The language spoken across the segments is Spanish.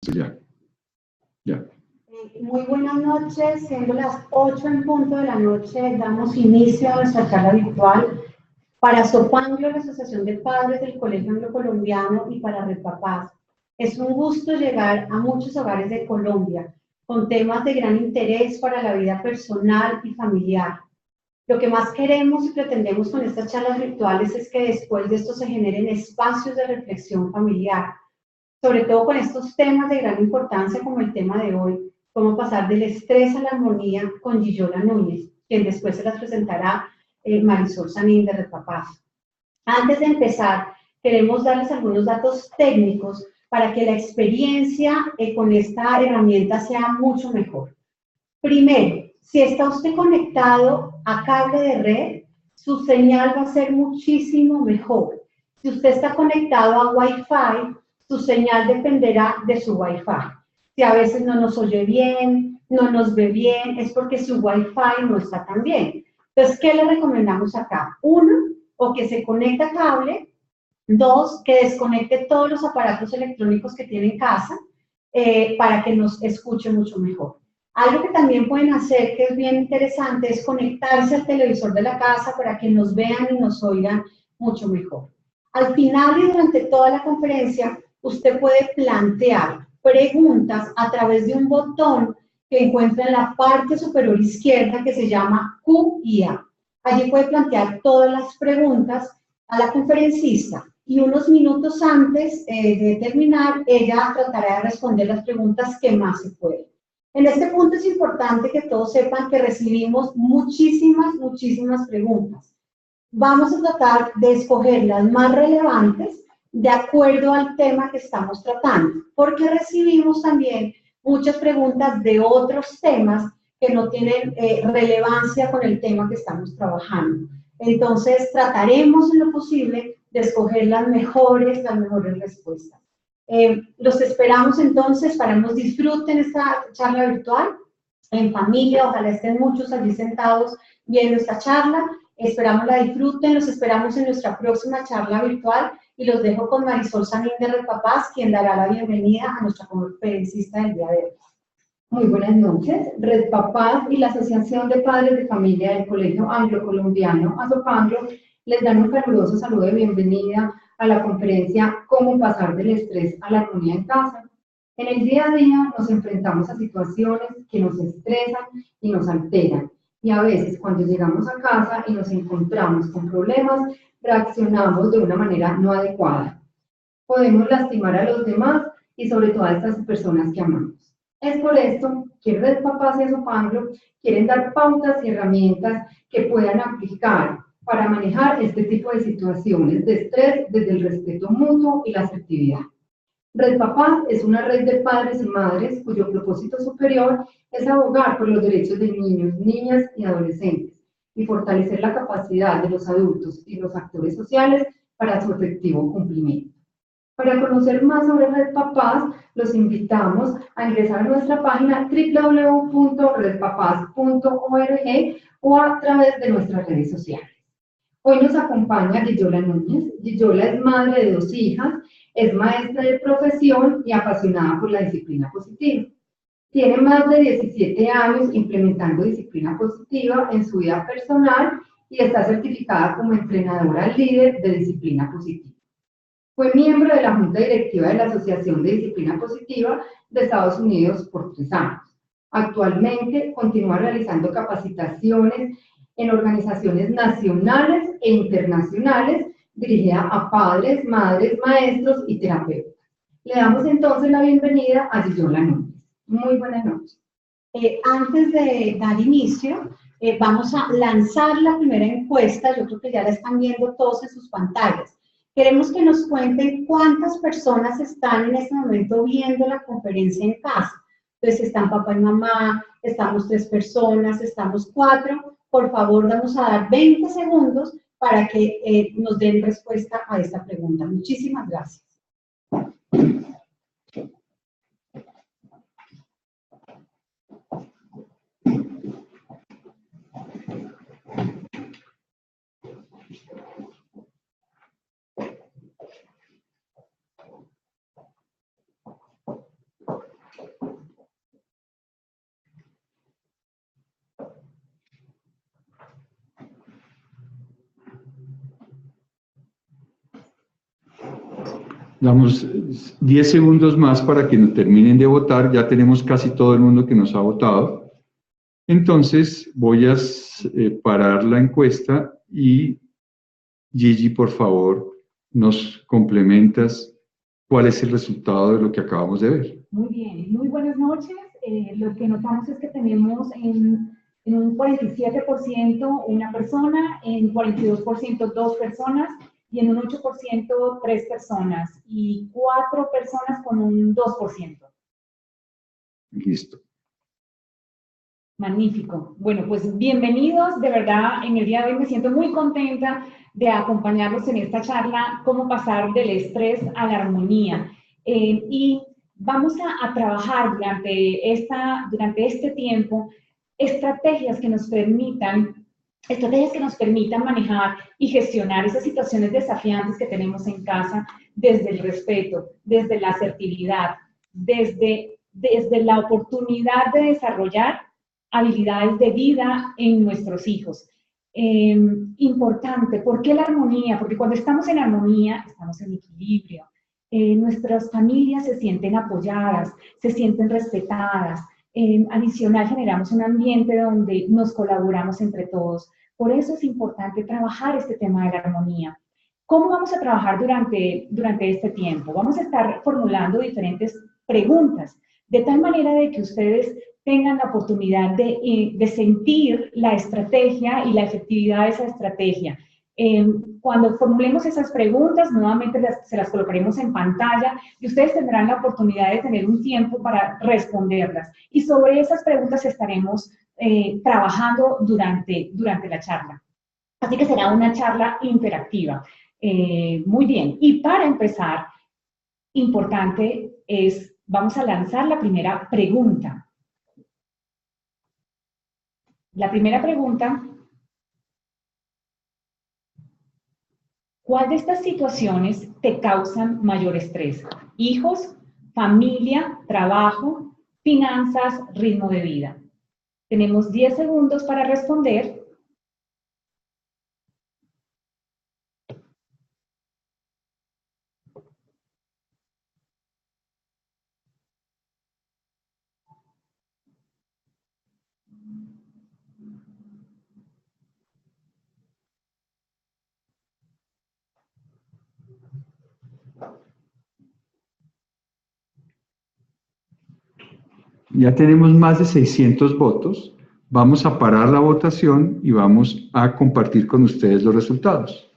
Ya, ya. Muy buenas noches, siendo las 8 en punto de la noche, damos inicio a nuestra charla virtual para Sopanglo, la Asociación de Padres del Colegio Anglo-Colombiano, y para Red Papás. Es un gusto llegar a muchos hogares de Colombia con temas de gran interés para la vida personal y familiar. Lo que más queremos y pretendemos con estas charlas virtuales es que después de esto se generen espacios de reflexión familiar, sobre todo con estos temas de gran importancia como el tema de hoy, cómo pasar del estrés a la armonía, con Gillola Núñez, quien después se las presentará Marisol Sanín de Red Papás. Antes de empezar, queremos darles algunos datos técnicos para que la experiencia con esta herramienta sea mucho mejor. Primero, si está usted conectado a cable de red, su señal va a ser muchísimo mejor. Si usted está conectado a Wi-Fi, su señal dependerá de su Wi-Fi. Si a veces no nos oye bien, no nos ve bien, es porque su Wi-Fi no está tan bien. Entonces, ¿qué le recomendamos acá? Uno, o que se conecte a cable. Dos, que desconecte todos los aparatos electrónicos que tiene en casa para que nos escuche mucho mejor. Algo que también pueden hacer, que es bien interesante, es conectarse al televisor de la casa para que nos vean y nos oigan mucho mejor. Al final y durante toda la conferencia, usted puede plantear preguntas a través de un botón que encuentra en la parte superior izquierda que se llama Q y A. Allí puede plantear todas las preguntas a la conferencista y unos minutos antes de terminar, ella tratará de responder las preguntas que más se pueden. En este punto es importante que todos sepan que recibimos muchísimas preguntas. Vamos a tratar de escoger las más relevantes de acuerdo al tema que estamos tratando, porque recibimos también muchas preguntas de otros temas que no tienen relevancia con el tema que estamos trabajando. Entonces, trataremos en lo posible de escoger las mejores respuestas. Los esperamos entonces para que nos disfruten esta charla virtual en familia, ojalá estén muchos allí sentados viendo esta charla. Esperamos la disfruten, los esperamos en nuestra próxima charla virtual y los dejo con Marisol Sanín de Red Papás, quien dará la bienvenida a nuestra conferencista del día de hoy. Muy buenas noches. Red Papás y la Asociación de Padres de Familia del Colegio Anglo-Colombiano, Asopanglo, les dan un caluroso saludo de bienvenida a la conferencia Cómo pasar del estrés a la armonía en casa. En el día a día nos enfrentamos a situaciones que nos estresan y nos alteran. Y a veces cuando llegamos a casa y nos encontramos con problemas, reaccionamos de una manera no adecuada. Podemos lastimar a los demás y sobre todo a estas personas que amamos. Es por esto que Red Papás y Asopanglo quieren dar pautas y herramientas que puedan aplicar para manejar este tipo de situaciones de estrés desde el respeto mutuo y la asertividad. Red Papás es una red de padres y madres cuyo propósito superior es abogar por los derechos de niños, niñas y adolescentes y fortalecer la capacidad de los adultos y los actores sociales para su efectivo cumplimiento. Para conocer más sobre Red Papás, los invitamos a ingresar a nuestra página www.redpapás.org o a través de nuestras redes sociales. Hoy nos acompaña Gillola Núñez. Gillola es madre de 2 hijas, es maestra de profesión y apasionada por la disciplina positiva. Tiene más de 17 años implementando disciplina positiva en su vida personal y está certificada como entrenadora líder de disciplina positiva. Fue miembro de la Junta Directiva de la Asociación de Disciplina Positiva de Estados Unidos por 3 años. Actualmente continúa realizando capacitaciones en organizaciones nacionales e internacionales dirigida a padres, madres, maestros y terapeutas. Le damos entonces la bienvenida a Gillola Núñez. Muy buenas noches. Antes de dar inicio, vamos a lanzar la primera encuesta. Yo creo que ya la están viendo todos en sus pantallas. Queremos que nos cuenten cuántas personas están en este momento viendo la conferencia en casa. Entonces, están papá y mamá, estamos 3 personas, estamos 4. Por favor, vamos a dar 20 segundos para que nos den respuesta a esta pregunta. Muchísimas gracias. Damos 10 segundos más para que nos terminen de votar. Ya tenemos casi todo el mundo que nos ha votado. Entonces voy a parar la encuesta y Gigi, por favor, nos complementas cuál es el resultado de lo que acabamos de ver. Muy bien, muy buenas noches. Lo que notamos es que tenemos en un 47% una persona, en 42% 2 personas y en un 8% 3 personas y 4 personas con un 2%. Listo. Magnífico. Bueno, pues bienvenidos. De verdad, en el día de hoy me siento muy contenta de acompañarlos en esta charla, cómo pasar del estrés a la armonía. Y vamos a trabajar durante este tiempo estrategias que nos permitan manejar y gestionar esas situaciones desafiantes que tenemos en casa desde el respeto, desde la asertividad, desde la oportunidad de desarrollar habilidades de vida en nuestros hijos. Importante, ¿por qué la armonía? Porque cuando estamos en armonía, estamos en equilibrio. Nuestras familias se sienten apoyadas, se sienten respetadas. Adicional, generamos un ambiente donde nos colaboramos entre todos. Por eso es importante trabajar este tema de la armonía. ¿Cómo vamos a trabajar durante este tiempo? Vamos a estar formulando diferentes preguntas, de tal manera de que ustedes tengan la oportunidad de sentir la estrategia y la efectividad de esa estrategia. Cuando formulemos esas preguntas, nuevamente se las colocaremos en pantalla y ustedes tendrán la oportunidad de tener un tiempo para responderlas. Y sobre esas preguntas estaremos trabajando durante la charla. Así que será una charla interactiva. Muy bien. Y para empezar, importante vamos a lanzar la primera pregunta. La primera pregunta: ¿cuál de estas situaciones te causan mayor estrés? Hijos, familia, trabajo, finanzas, ritmo de vida. Tenemos 10 segundos para responder. Ya tenemos más de 600 votos. Vamos a parar la votación y vamos a compartir con ustedes los resultados.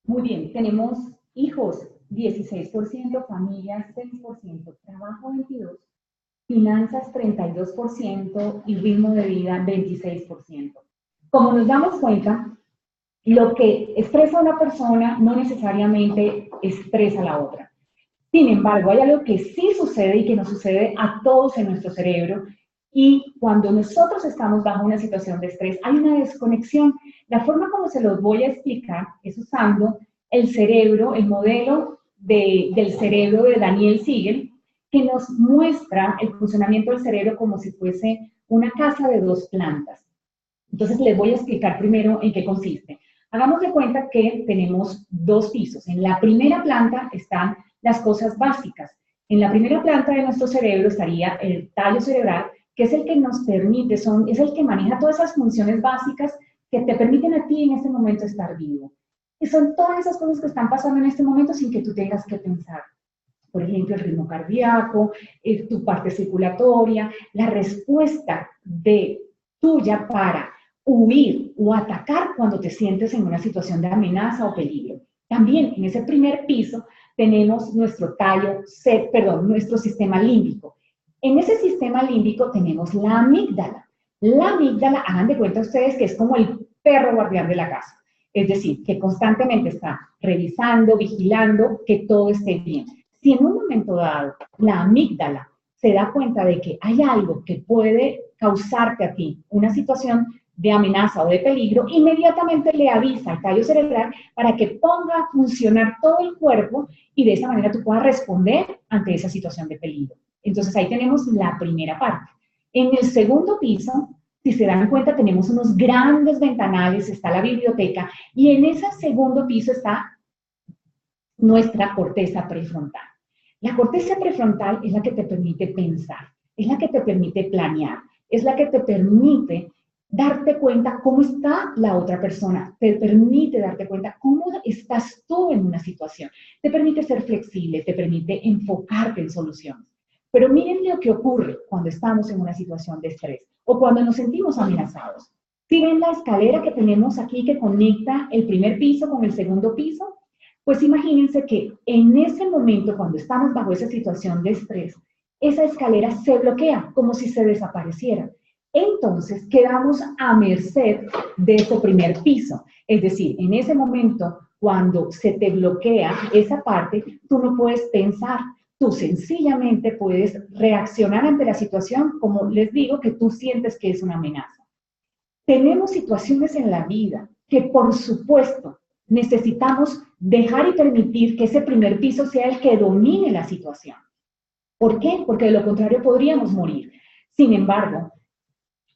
Muy bien, tenemos hijos 16%, familias 6%, trabajo 22%, finanzas 32% y ritmo de vida 26%. Como nos damos cuenta, lo que estresa a una persona no necesariamente estresa a la otra. Sin embargo, hay algo que sí sucede y que nos sucede a todos en nuestro cerebro, y cuando nosotros estamos bajo una situación de estrés hay una desconexión. La forma como se los voy a explicar es usando el cerebro, el modelo del cerebro de Daniel Siegel, que nos muestra el funcionamiento del cerebro como si fuese una casa de 2 plantas. Entonces les voy a explicar primero en qué consiste. Hagamos de cuenta que tenemos 2 pisos. En la primera planta están las cosas básicas. En la primera planta de nuestro cerebro estaría el tallo cerebral, que es el que nos permite, es el que maneja todas esas funciones básicas que te permiten a ti en este momento estar vivo. Y son todas esas cosas que están pasando en este momento sin que tú tengas que pensar. Por ejemplo, el ritmo cardíaco, tu parte circulatoria, la respuesta tuya para huir o atacar cuando te sientes en una situación de amenaza o peligro. También en ese primer piso tenemos nuestro nuestro sistema límbico. En ese sistema límbico tenemos la amígdala. La amígdala, hagan de cuenta ustedes que es como el perro guardián de la casa. Es decir, que constantemente está revisando, vigilando que todo esté bien. Si en un momento dado la amígdala se da cuenta de que hay algo que puede causarte a ti una situación de amenaza o de peligro, inmediatamente le avisa al tallo cerebral para que ponga a funcionar todo el cuerpo y de esa manera tú puedas responder ante esa situación de peligro. Entonces ahí tenemos la primera parte. En el segundo piso, si se dan cuenta, tenemos unos grandes ventanales, está la biblioteca, y en ese segundo piso está nuestra corteza prefrontal. La corteza prefrontal es la que te permite pensar, es la que te permite planear, es la que te permite darte cuenta cómo está la otra persona, te permite darte cuenta cómo estás tú en una situación, te permite ser flexible, te permite enfocarte en soluciones. Pero miren lo que ocurre cuando estamos en una situación de estrés o cuando nos sentimos amenazados. ¿Sí ven la escalera que tenemos aquí que conecta el primer piso con el segundo piso? Pues imagínense que en ese momento, cuando estamos bajo esa situación de estrés, esa escalera se bloquea como si se desapareciera. Entonces quedamos a merced de ese primer piso. Es decir, en ese momento, cuando se te bloquea esa parte, tú no puedes pensar. Tú sencillamente puedes reaccionar ante la situación, como les digo, que tú sientes que es una amenaza. Tenemos situaciones en la vida que, por supuesto, necesitamos dejar y permitir que ese primer piso sea el que domine la situación. ¿Por qué? Porque de lo contrario podríamos morir. Sin embargo,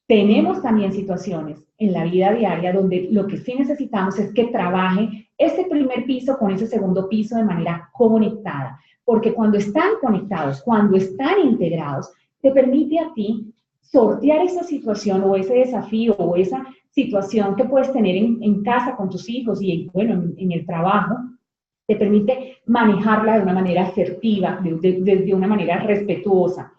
tenemos también situaciones en la vida diaria donde lo que sí necesitamos es que trabaje ese primer piso con ese segundo piso de manera conectada. Porque cuando están conectados, cuando están integrados, te permite a ti sortear esa situación o ese desafío o esa situación que puedes tener en casa con tus hijos y, bueno, en el trabajo, te permite manejarla de una manera asertiva, de una manera respetuosa.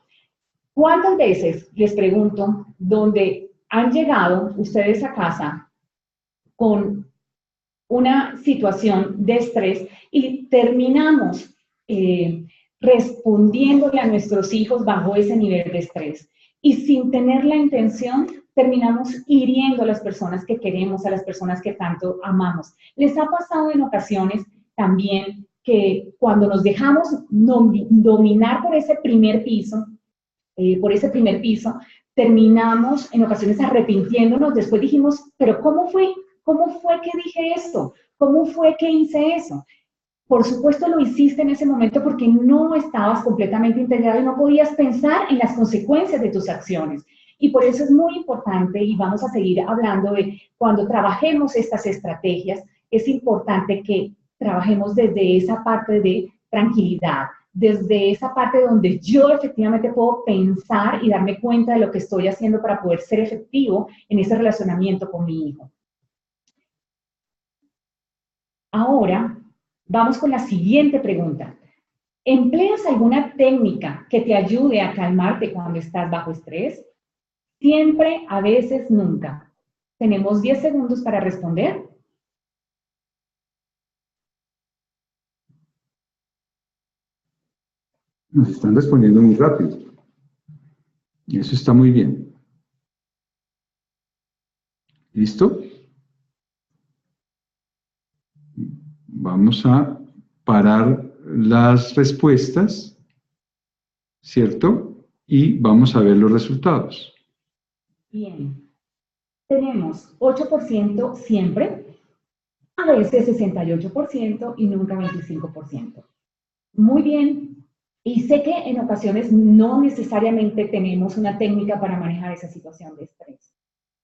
¿Cuántas veces, les pregunto, donde han llegado ustedes a casa con una situación de estrés y terminamos respondiéndole a nuestros hijos bajo ese nivel de estrés? Y sin tener la intención, terminamos hiriendo a las personas que queremos, a las personas que tanto amamos. ¿Les ha pasado en ocasiones también que cuando nos dejamos dominar por ese primer piso, terminamos en ocasiones arrepintiéndonos? Después dijimos, pero ¿cómo fue que dije esto? ¿Cómo fue que hice eso? Por supuesto lo hiciste en ese momento porque no estabas completamente integrado y no podías pensar en las consecuencias de tus acciones. Y por eso es muy importante, y vamos a seguir hablando de cuando trabajemos estas estrategias, es importante que trabajemos desde esa parte de tranquilidad, desde esa parte donde yo efectivamente puedo pensar y darme cuenta de lo que estoy haciendo para poder ser efectivo en ese relacionamiento con mi hijo. Ahora, vamos con la siguiente pregunta. ¿Empleas alguna técnica que te ayude a calmarte cuando estás bajo estrés? Siempre, a veces, nunca. Tenemos 10 segundos para responder. Nos están respondiendo muy rápido. Eso está muy bien. ¿Listo? Vamos a parar las respuestas, ¿cierto? Y vamos a ver los resultados. Bien. Tenemos 8% siempre, a veces 68% y nunca 25%. Muy bien. Y sé que en ocasiones no necesariamente tenemos una técnica para manejar esa situación de estrés.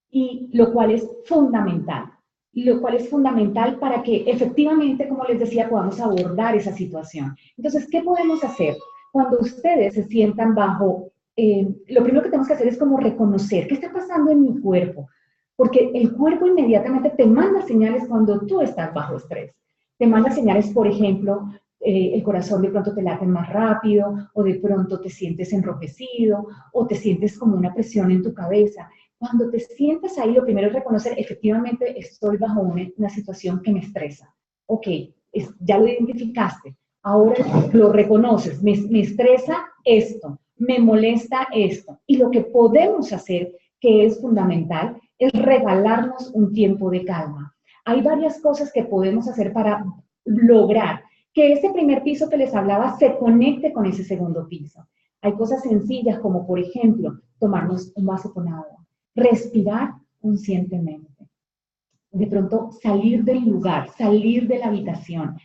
Y lo cual es fundamental. Lo cual es fundamental para que efectivamente, como les decía, podamos abordar esa situación. Entonces, ¿qué podemos hacer? Cuando ustedes se sientan bajo, lo primero que tenemos que hacer es como reconocer qué está pasando en mi cuerpo. Porque el cuerpo inmediatamente te manda señales cuando tú estás bajo estrés. Te manda señales, por ejemplo, el corazón de pronto te late más rápido, o de pronto te sientes enrojecido, o te sientes como una presión en tu cabeza. Cuando te sientas ahí, lo primero es reconocer, efectivamente estoy bajo una situación que me estresa. Ok, ya lo identificaste, ahora lo reconoces, me estresa esto, me molesta esto. Y lo que podemos hacer, que es fundamental, es regalarnos un tiempo de calma. Hay varias cosas que podemos hacer para lograr que ese primer piso que les hablaba se conecte con ese segundo piso. Hay cosas sencillas como, por ejemplo, tomarnos un vaso con agua, respirar conscientemente, de pronto salir del lugar, salir de la habitación.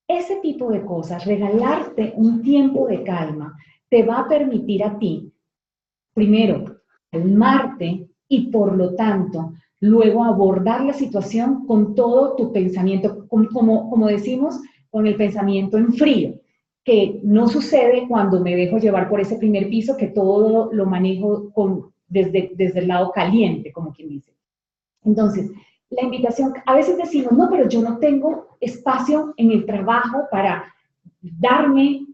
Ese tipo de cosas, regalarte un tiempo de calma, te va a permitir a ti, primero, calmarte y por lo tanto, luego abordar la situación con todo tu pensamiento, como decimos, con el pensamiento en frío, que no sucede cuando me dejo llevar por ese primer piso, que todo lo manejo desde el lado caliente, como quien dice. Entonces, la invitación, a veces decimos, no, pero yo no tengo espacio en el trabajo para darme,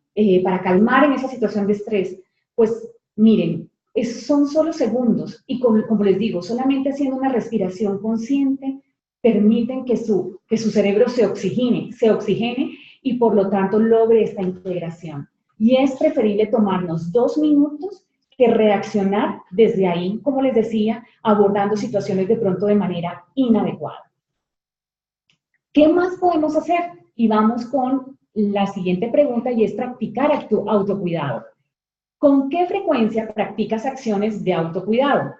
para calmar en esa situación de estrés. Pues miren, son solo segundos y como les digo, solamente haciendo una respiración consciente permiten que su cerebro se oxigene y por lo tanto logre esta integración. Y es preferible tomarnos 2 minutos que reaccionar desde ahí, como les decía, abordando situaciones de pronto de manera inadecuada. ¿Qué más podemos hacer? Y vamos con la siguiente pregunta y es practicar autocuidado. ¿Con qué frecuencia practicas acciones de autocuidado?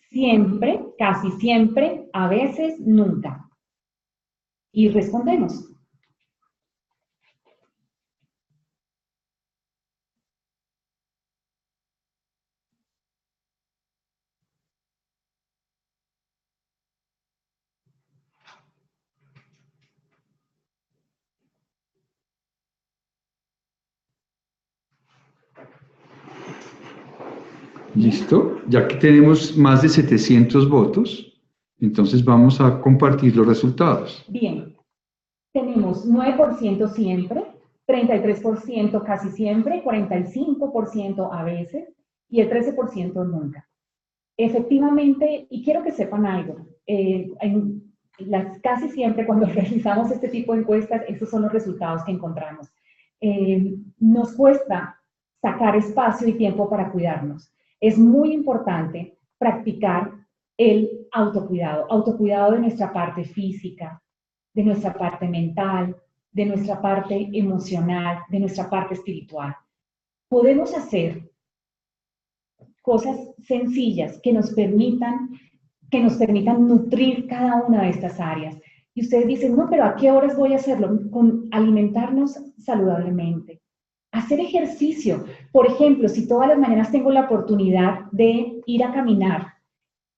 Siempre, casi siempre, a veces, nunca. Y respondemos. Listo, ya que tenemos más de 700 votos, entonces vamos a compartir los resultados. Bien, tenemos 9% siempre, 33% casi siempre, 45% a veces y el 13% nunca. Efectivamente, y quiero que sepan algo, casi siempre cuando realizamos este tipo de encuestas, esos son los resultados que encontramos. Nos cuesta sacar espacio y tiempo para cuidarnos. Es muy importante practicar el autocuidado de nuestra parte física, de nuestra parte mental, de nuestra parte emocional, de nuestra parte espiritual. Podemos hacer cosas sencillas que nos permitan nutrir cada una de estas áreas. Y ustedes dicen, no, pero ¿a qué horas voy a hacerlo? Con alimentarnos saludablemente. Hacer ejercicio. Por ejemplo, si todas las mañanas tengo la oportunidad de ir a caminar,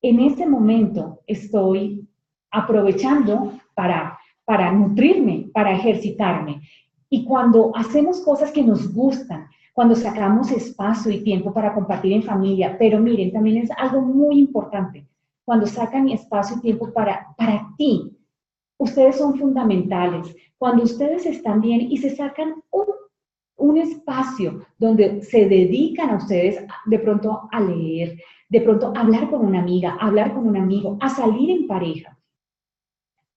en ese momento estoy aprovechando para nutrirme, para ejercitarme. Y cuando hacemos cosas que nos gustan, cuando sacamos espacio y tiempo para compartir en familia, pero miren, también es algo muy importante, cuando sacan espacio y tiempo para ti, ustedes son fundamentales. Cuando ustedes están bien y se sacan un espacio donde se dedican a ustedes de pronto a leer, de pronto a hablar con una amiga, a hablar con un amigo, a salir en pareja.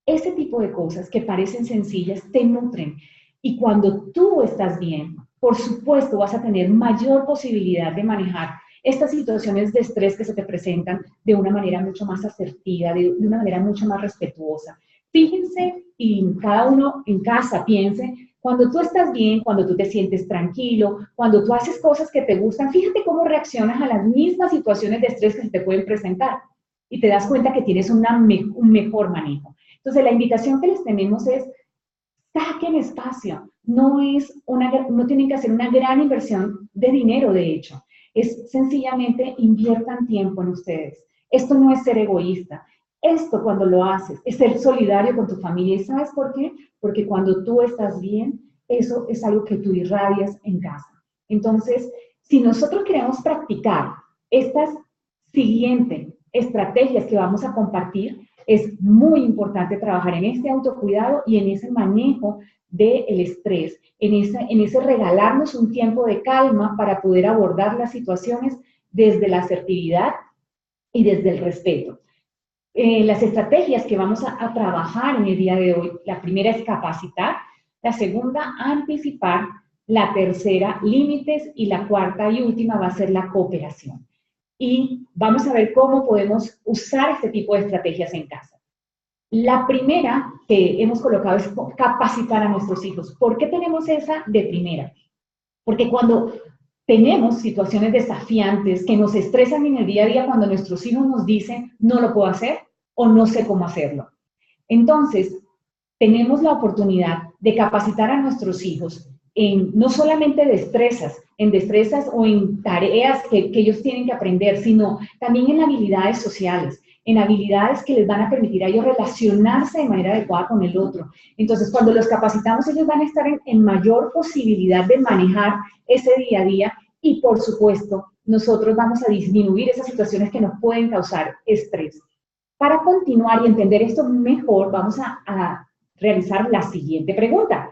Ese tipo de cosas que parecen sencillas te nutren. Y cuando tú estás bien, por supuesto vas a tener mayor posibilidad de manejar estas situaciones de estrés que se te presentan de una manera mucho más asertiva, de una manera mucho más respetuosa. Fíjense y cada uno en casa piense, cuando tú estás bien, cuando tú te sientes tranquilo, cuando tú haces cosas que te gustan, fíjate cómo reaccionas a las mismas situaciones de estrés que se te pueden presentar y te das cuenta que tienes un mejor manejo. Entonces, la invitación que les tenemos es, saquen espacio. No tienen que hacer una gran inversión de dinero, de hecho. Es sencillamente inviertan tiempo en ustedes. Esto no es ser egoísta. Esto, cuando lo haces, es ser solidario con tu familia. ¿Y sabes por qué? Porque cuando tú estás bien, eso es algo que tú irradias en casa. Entonces, si nosotros queremos practicar estas siguientes estrategias que vamos a compartir, es muy importante trabajar en este autocuidado y en ese manejo del estrés, en ese regalarnos un tiempo de calma para poder abordar las situaciones desde la asertividad y desde el respeto. Las estrategias que vamos a trabajar en el día de hoy, la primera es capacitar, la segunda, anticipar, la tercera, límites, y la cuarta y última va a ser la cooperación. Y vamos a ver cómo podemos usar este tipo de estrategias en casa. La primera que hemos colocado es capacitar a nuestros hijos. ¿Por qué tenemos esa de primera? Porque cuando tenemos situaciones desafiantes que nos estresan en el día a día, cuando nuestros hijos nos dicen, no lo puedo hacer o no sé cómo hacerlo. Entonces, tenemos la oportunidad de capacitar a nuestros hijos en no solamente destrezas o en tareas que ellos tienen que aprender, sino también en habilidades sociales. en habilidades que les van a permitir a ellos relacionarse de manera adecuada con el otro. Entonces, cuando los capacitamos, ellos van a estar en mayor posibilidad de manejar ese día a día y, por supuesto, nosotros vamos a disminuir esas situaciones que nos pueden causar estrés. Para continuar y entender esto mejor, vamos a realizar la siguiente pregunta.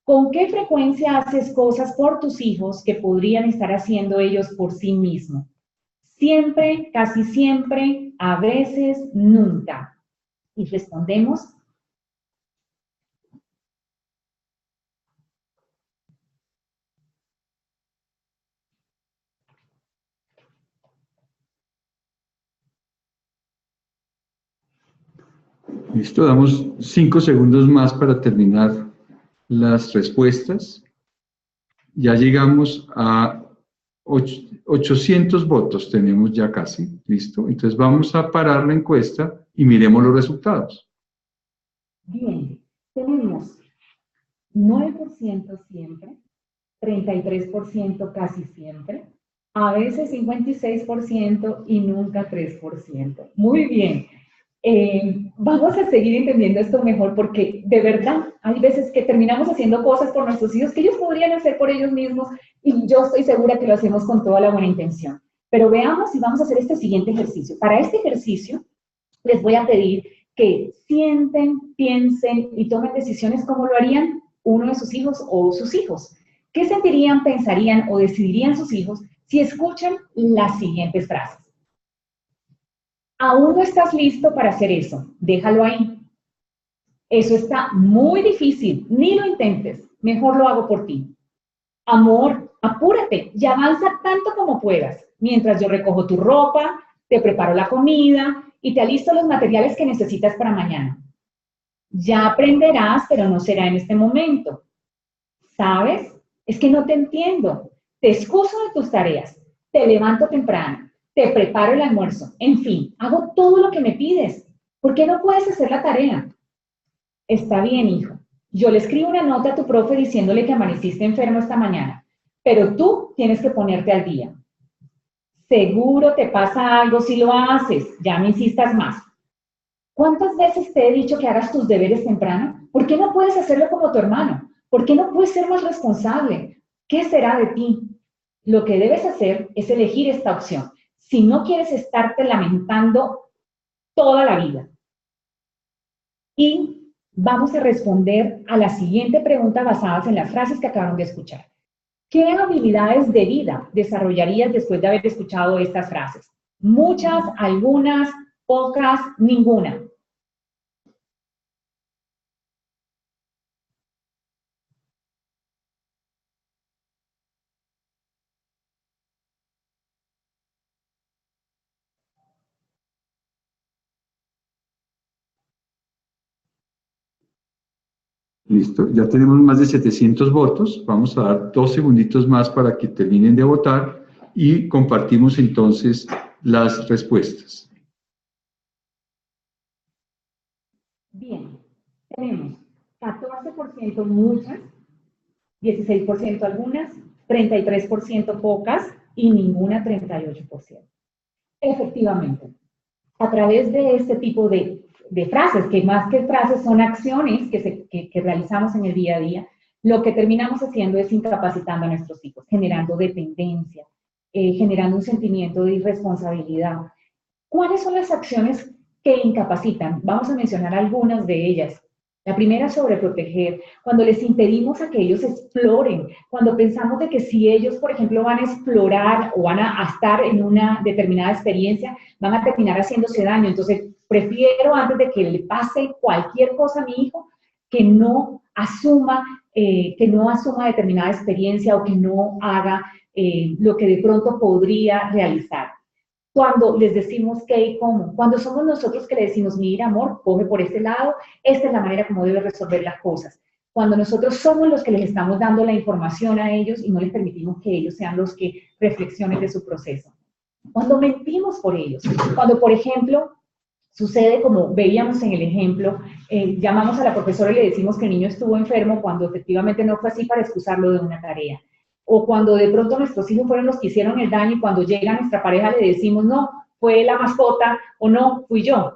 ¿Con qué frecuencia haces cosas por tus hijos que podrían estar haciendo ellos por sí mismos? Siempre, casi siempre, a veces, nunca. Y respondemos. Listo, damos 5 segundos más para terminar las respuestas. Ya llegamos a 800 votos, tenemos ya casi, listo. Entonces vamos a parar la encuesta y miremos los resultados. Bien, tenemos 9% siempre, 33% casi siempre, a veces 56% y nunca 3%. Muy bien. Vamos a seguir entendiendo esto mejor porque de verdad hay veces que terminamos haciendo cosas por nuestros hijos que ellos podrían hacer por ellos mismos y yo estoy segura que lo hacemos con toda la buena intención. Pero veamos y vamos a hacer este siguiente ejercicio. Para este ejercicio les voy a pedir que sienten, piensen y tomen decisiones como lo harían uno de sus hijos o sus hijos. ¿Qué sentirían, pensarían o decidirían sus hijos si escuchan las siguientes frases? Aún no estás listo para hacer eso, déjalo ahí. Eso está muy difícil, ni lo intentes, mejor lo hago por ti. Amor, apúrate y avanza tanto como puedas, mientras yo recojo tu ropa, te preparo la comida y te alisto los materiales que necesitas para mañana. Ya aprenderás, pero no será en este momento. ¿Sabes? Es que no te entiendo. Te excuso de tus tareas, te levanto temprano. Te preparo el almuerzo, en fin, hago todo lo que me pides. ¿Por qué no puedes hacer la tarea? Está bien, hijo. Yo le escribo una nota a tu profe diciéndole que amaneciste enfermo esta mañana, pero tú tienes que ponerte al día. Seguro te pasa algo si lo haces, ya no insistas más. ¿Cuántas veces te he dicho que hagas tus deberes temprano? ¿Por qué no puedes hacerlo como tu hermano? ¿Por qué no puedes ser más responsable? ¿Qué será de ti? Lo que debes hacer es elegir esta opción. Si no quieres estarte lamentando toda la vida. Y vamos a responder a la siguiente pregunta basadas en las frases que acabaron de escuchar. ¿Qué habilidades de vida desarrollarías después de haber escuchado estas frases? Muchas, algunas, pocas, ninguna. Listo, ya tenemos más de 700 votos. Vamos a dar 2 segunditos más para que terminen de votar y compartimos entonces las respuestas. Bien, tenemos 14% muchas, 16% algunas, 33% pocas y ninguna 38%. Efectivamente, a través de este tipo de frases, que más que frases son acciones que realizamos en el día a día, lo que terminamos haciendo es incapacitando a nuestros hijos, generando dependencia, generando un sentimiento de irresponsabilidad. ¿Cuáles son las acciones que incapacitan? Vamos a mencionar algunas de ellas. La primera, sobreproteger, cuando les impedimos a que ellos exploren, cuando pensamos de que si ellos, por ejemplo, van a explorar o van a estar en una determinada experiencia, van a terminar haciéndose daño. Entonces, prefiero antes de que le pase cualquier cosa a mi hijo, que no asuma determinada experiencia o que no haga lo que de pronto podría realizar. Cuando les decimos qué y cómo, cuando somos nosotros que le decimos, mira amor, coge por este lado, esta es la manera como debe resolver las cosas. Cuando nosotros somos los que les estamos dando la información a ellos y no les permitimos que ellos sean los que reflexionen de su proceso. Cuando mentimos por ellos, cuando por ejemplo sucede como veíamos en el ejemplo, llamamos a la profesora y le decimos que el niño estuvo enfermo cuando efectivamente no fue así para excusarlo de una tarea. O cuando de pronto nuestros hijos fueron los que hicieron el daño y cuando llega nuestra pareja le decimos, no, ¿Fue la mascota o no? Fui yo.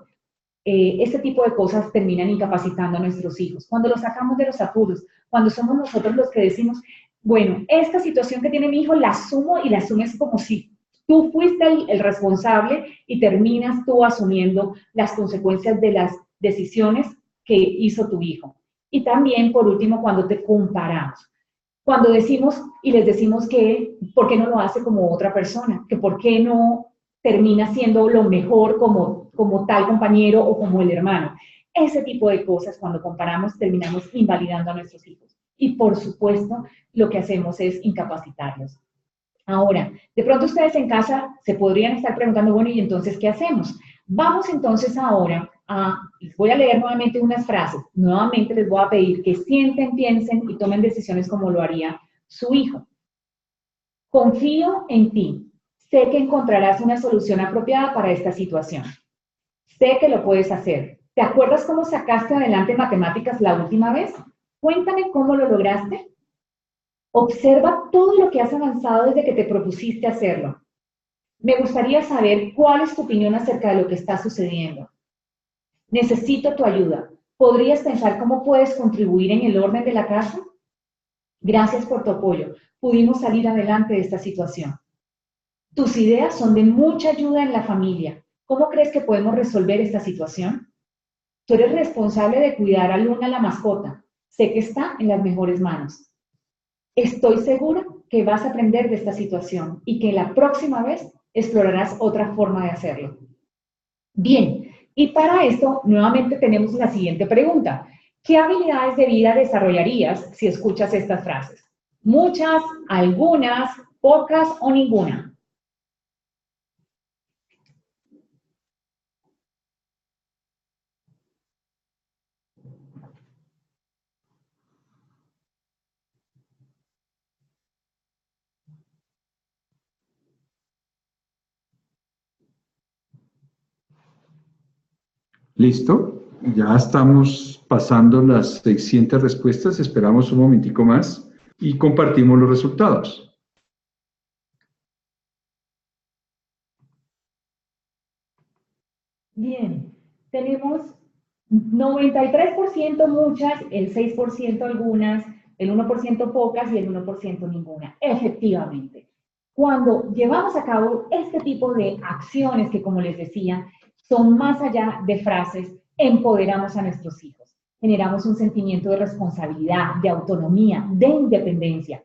Este tipo de cosas terminan incapacitando a nuestros hijos. Cuando los sacamos de los apuros, cuando somos nosotros los que decimos, bueno, esta situación que tiene mi hijo la asumo y la asumes como si tú fuiste el responsable y terminas tú asumiendo las consecuencias de las decisiones que hizo tu hijo. Y también, por último, cuando te comparamos. Cuando decimos y les decimos que, ¿por qué no lo hace como otra persona? Que ¿por qué no termina siendo lo mejor como tal compañero o como el hermano? Ese tipo de cosas, cuando comparamos, terminamos invalidando a nuestros hijos. Y, por supuesto, lo que hacemos es incapacitarlos. Ahora, de pronto ustedes en casa se podrían estar preguntando, bueno, ¿y entonces qué hacemos? Vamos entonces ahora les voy a leer nuevamente unas frases. Nuevamente les voy a pedir que sienten, piensen y tomen decisiones como lo haría su hijo. Confío en ti. Sé que encontrarás una solución apropiada para esta situación. Sé que lo puedes hacer. ¿Te acuerdas cómo sacaste adelante matemáticas la última vez? Cuéntame cómo lo lograste. Observa todo lo que has avanzado desde que te propusiste hacerlo. Me gustaría saber cuál es tu opinión acerca de lo que está sucediendo. Necesito tu ayuda. ¿Podrías pensar cómo puedes contribuir en el orden de la casa? Gracias por tu apoyo. Pudimos salir adelante de esta situación. Tus ideas son de mucha ayuda en la familia. ¿Cómo crees que podemos resolver esta situación? Tú eres responsable de cuidar a Luna, la mascota. Sé que está en las mejores manos. Estoy segura que vas a aprender de esta situación y que la próxima vez explorarás otra forma de hacerlo. Bien, y para esto nuevamente tenemos la siguiente pregunta. ¿Qué habilidades de vida desarrollarías si escuchas estas frases? ¿Muchas, algunas, pocas o ninguna? ¿Listo? Ya estamos pasando las 600 respuestas. Esperamos un momentico más y compartimos los resultados. Bien, tenemos 93% muchas, el 6% algunas, el 1% pocas y el 1% ninguna. Efectivamente, cuando llevamos a cabo este tipo de acciones que, como les decía, son más allá de frases, empoderamos a nuestros hijos. Generamos un sentimiento de responsabilidad, de autonomía, de independencia.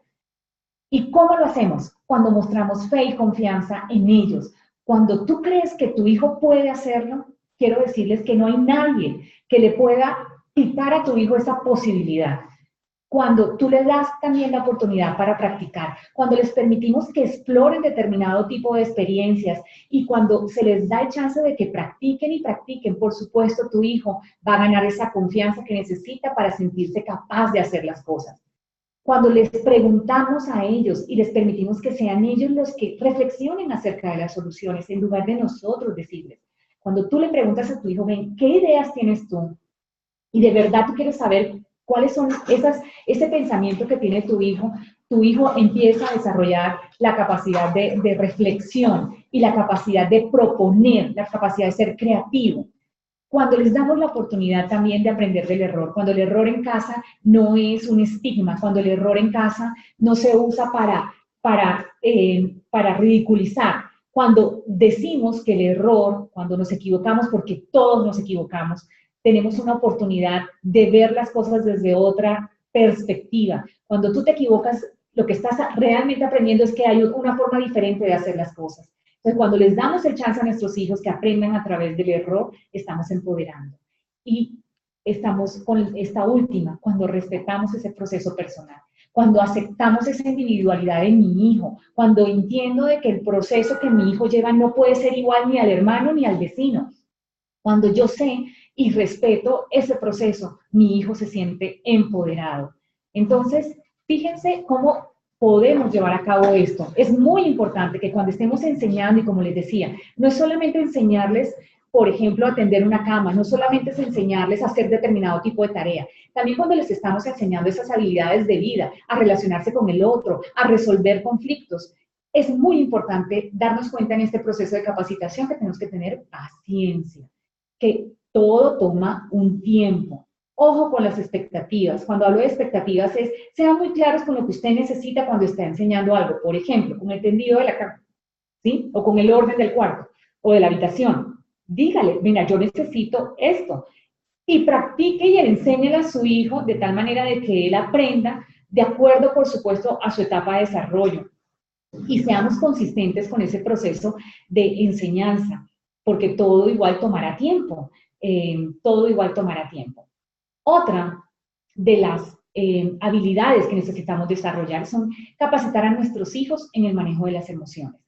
¿Y cómo lo hacemos? Cuando mostramos fe y confianza en ellos. Cuando tú crees que tu hijo puede hacerlo, quiero decirles que no hay nadie que le pueda quitar a tu hijo esa posibilidad. Cuando tú les das también la oportunidad para practicar, cuando les permitimos que exploren determinado tipo de experiencias y cuando se les da el chance de que practiquen y practiquen, por supuesto, tu hijo va a ganar esa confianza que necesita para sentirse capaz de hacer las cosas. Cuando les preguntamos a ellos y les permitimos que sean ellos los que reflexionen acerca de las soluciones en lugar de nosotros decirles. Cuando tú le preguntas a tu hijo, ven, ¿qué ideas tienes tú? Y de verdad tú quieres saber cuáles son ese pensamiento que tiene tu hijo empieza a desarrollar la capacidad de reflexión y la capacidad de proponer, la capacidad de ser creativo. Cuando les damos la oportunidad también de aprender del error, cuando el error en casa no es un estigma, cuando el error en casa no se usa para ridiculizar, cuando decimos que el error, cuando nos equivocamos, porque todos nos equivocamos, tenemos una oportunidad de ver las cosas desde otra perspectiva. Cuando tú te equivocas, lo que estás realmente aprendiendo es que hay una forma diferente de hacer las cosas. Entonces, cuando les damos el chance a nuestros hijos que aprendan a través del error, estamos empoderando. Y estamos con esta última, cuando respetamos ese proceso personal, cuando aceptamos esa individualidad de mi hijo, cuando entiendo de que el proceso que mi hijo lleva no puede ser igual ni al hermano ni al vecino. Cuando yo sé y respeto ese proceso, mi hijo se siente empoderado. Entonces, fíjense cómo podemos llevar a cabo esto. Es muy importante que cuando estemos enseñando, y como les decía, no es solamente enseñarles, por ejemplo, a tender una cama, no solamente es enseñarles a hacer determinado tipo de tarea, también cuando les estamos enseñando esas habilidades de vida, a relacionarse con el otro, a resolver conflictos, es muy importante darnos cuenta en este proceso de capacitación que tenemos que tener paciencia, que todo toma un tiempo. Ojo con las expectativas. Cuando hablo de expectativas sean muy claros con lo que usted necesita cuando está enseñando algo. Por ejemplo, con el tendido de la cama, ¿sí? O con el orden del cuarto o de la habitación. Dígale, mira, yo necesito esto. Y practique y enséñele a su hijo de tal manera de que él aprenda de acuerdo, por supuesto, a su etapa de desarrollo. Y seamos consistentes con ese proceso de enseñanza, porque todo igual tomará tiempo. Todo igual tomará tiempo. Otra de las habilidades que necesitamos desarrollar son capacitar a nuestros hijos en el manejo de las emociones.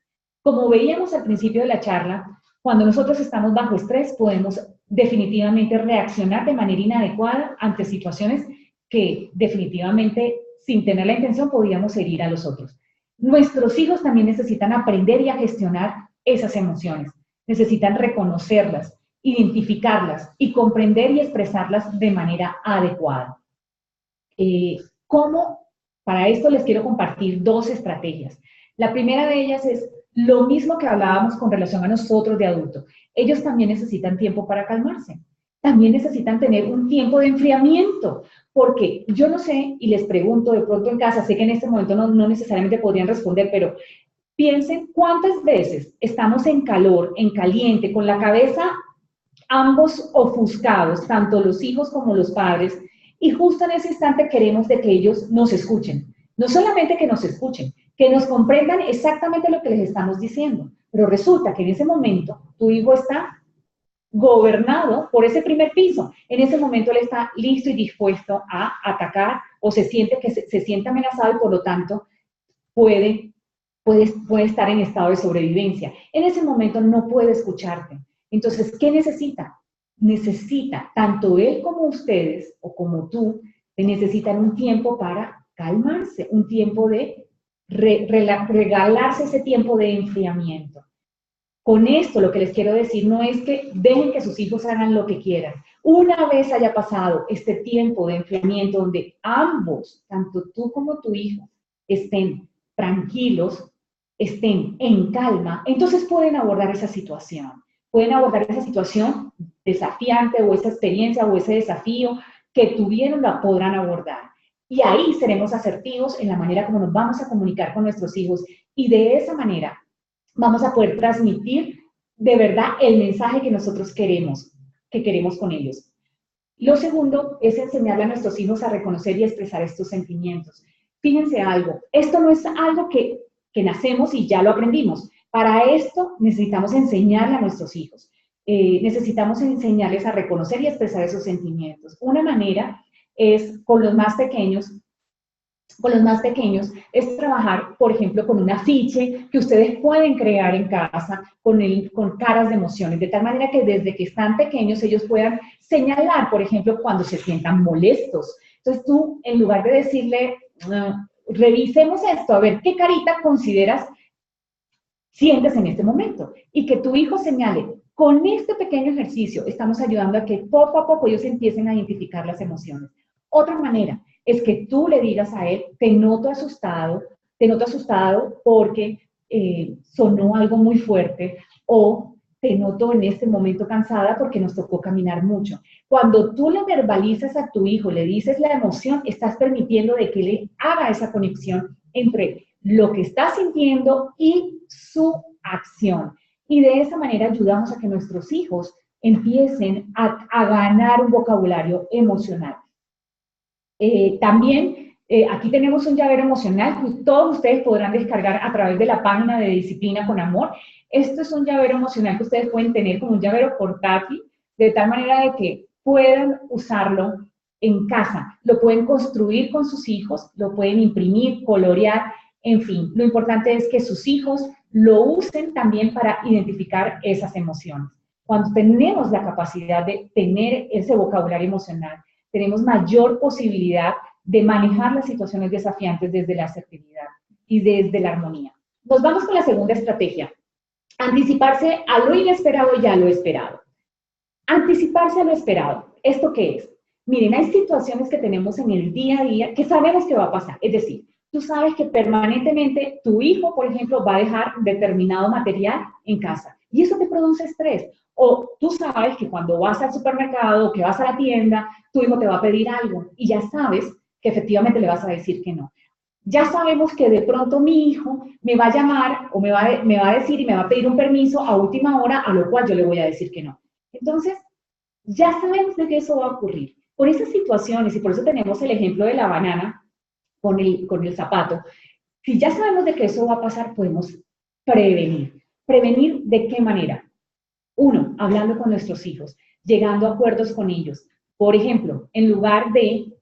Como veíamos al principio de la charla, cuando nosotros estamos bajo estrés podemos definitivamente reaccionar de manera inadecuada ante situaciones que definitivamente, sin tener la intención, podíamos herir a los otros. Nuestros hijos también necesitan aprender y a gestionar esas emociones, necesitan reconocerlas, identificarlas y comprender y expresarlas de manera adecuada. Para esto les quiero compartir 2 estrategias. La primera de ellas es lo mismo que hablábamos con relación a nosotros de adultos. Ellos también necesitan tiempo para calmarse. También necesitan tener un tiempo de enfriamiento, porque yo no sé, y les pregunto de pronto en casa, sé que en este momento no necesariamente podrían responder, pero piensen cuántas veces estamos en calor, en caliente, con la cabeza ambos ofuscados, tanto los hijos como los padres, y justo en ese instante queremos de que ellos nos escuchen. No solamente que nos escuchen, que nos comprendan exactamente lo que les estamos diciendo, pero resulta que en ese momento tu hijo está gobernado por ese primer piso. En ese momento él está listo y dispuesto a atacar o se siente amenazado y por lo tanto puede estar en estado de sobrevivencia. En ese momento no puede escucharte. Entonces, ¿qué necesita? Necesita, tanto él como ustedes, o como tú, necesitan un tiempo para calmarse, un tiempo de regalarse ese tiempo de enfriamiento. Con esto lo que les quiero decir no es que dejen que sus hijos hagan lo que quieran. Una vez haya pasado este tiempo de enfriamiento donde ambos, tanto tú como tu hijo, estén tranquilos, estén en calma, entonces pueden abordar esa situación. Pueden abordar esa situación desafiante o esa experiencia o ese desafío que tuvieron, la podrán abordar. Y ahí seremos asertivos en la manera como nos vamos a comunicar con nuestros hijos y de esa manera vamos a poder transmitir de verdad el mensaje que nosotros queremos con ellos. Lo segundo es enseñarle a nuestros hijos a reconocer y expresar estos sentimientos. Fíjense algo, esto no es algo que nacemos y ya lo aprendimos. Para esto necesitamos enseñarle a nuestros hijos. Necesitamos enseñarles a reconocer y expresar esos sentimientos. Una manera es con los más pequeños es trabajar, por ejemplo, con un afiche que ustedes pueden crear en casa con caras de emociones, de tal manera que desde que están pequeños ellos puedan señalar, por ejemplo, cuando se sientan molestos. Entonces tú, en lugar de decirle, revisemos esto, a ver qué carita sientes en este momento, y que tu hijo señale, con este pequeño ejercicio estamos ayudando a que poco a poco ellos empiecen a identificar las emociones. Otra manera es que tú le digas a él, te noto asustado porque sonó algo muy fuerte, o te noto en este momento cansada porque nos tocó caminar mucho. Cuando tú le verbalizas a tu hijo, le dices la emoción, estás permitiendo de que le haga esa conexión entre lo que está sintiendo y su acción. Y de esa manera ayudamos a que nuestros hijos empiecen a ganar un vocabulario emocional. También aquí tenemos un llavero emocional que todos ustedes podrán descargar a través de la página de Disciplina con Amor. Esto es un llavero emocional que ustedes pueden tener como un llavero portátil, de tal manera de que puedan usarlo en casa. Lo pueden construir con sus hijos, lo pueden imprimir, colorear, en fin. Lo importante es que sus hijos lo usen también para identificar esas emociones. Cuando tenemos la capacidad de tener ese vocabulario emocional, tenemos mayor posibilidad de manejar las situaciones desafiantes desde la asertividad y desde la armonía. Nos vamos con la segunda estrategia. Anticiparse a lo inesperado y a lo esperado. Anticiparse a lo esperado. ¿Esto qué es? Miren, hay situaciones que tenemos en el día a día que sabemos que va a pasar. Es decir, tú sabes que permanentemente tu hijo, por ejemplo, va a dejar determinado material en casa y eso te produce estrés. O tú sabes que cuando vas al supermercado o que vas a la tienda, tu hijo te va a pedir algo y ya sabes que efectivamente le vas a decir que no. Ya sabemos que de pronto mi hijo me va a llamar o me va a decir y me va a pedir un permiso a última hora, a lo cual yo le voy a decir que no. Entonces, ya sabemos de que eso va a ocurrir. Por esas situaciones, y por eso tenemos el ejemplo de la banana con el zapato, si ya sabemos de que eso va a pasar, podemos prevenir. ¿Prevenir de qué manera? Uno, hablando con nuestros hijos, llegando a acuerdos con ellos. Por ejemplo, en lugar de,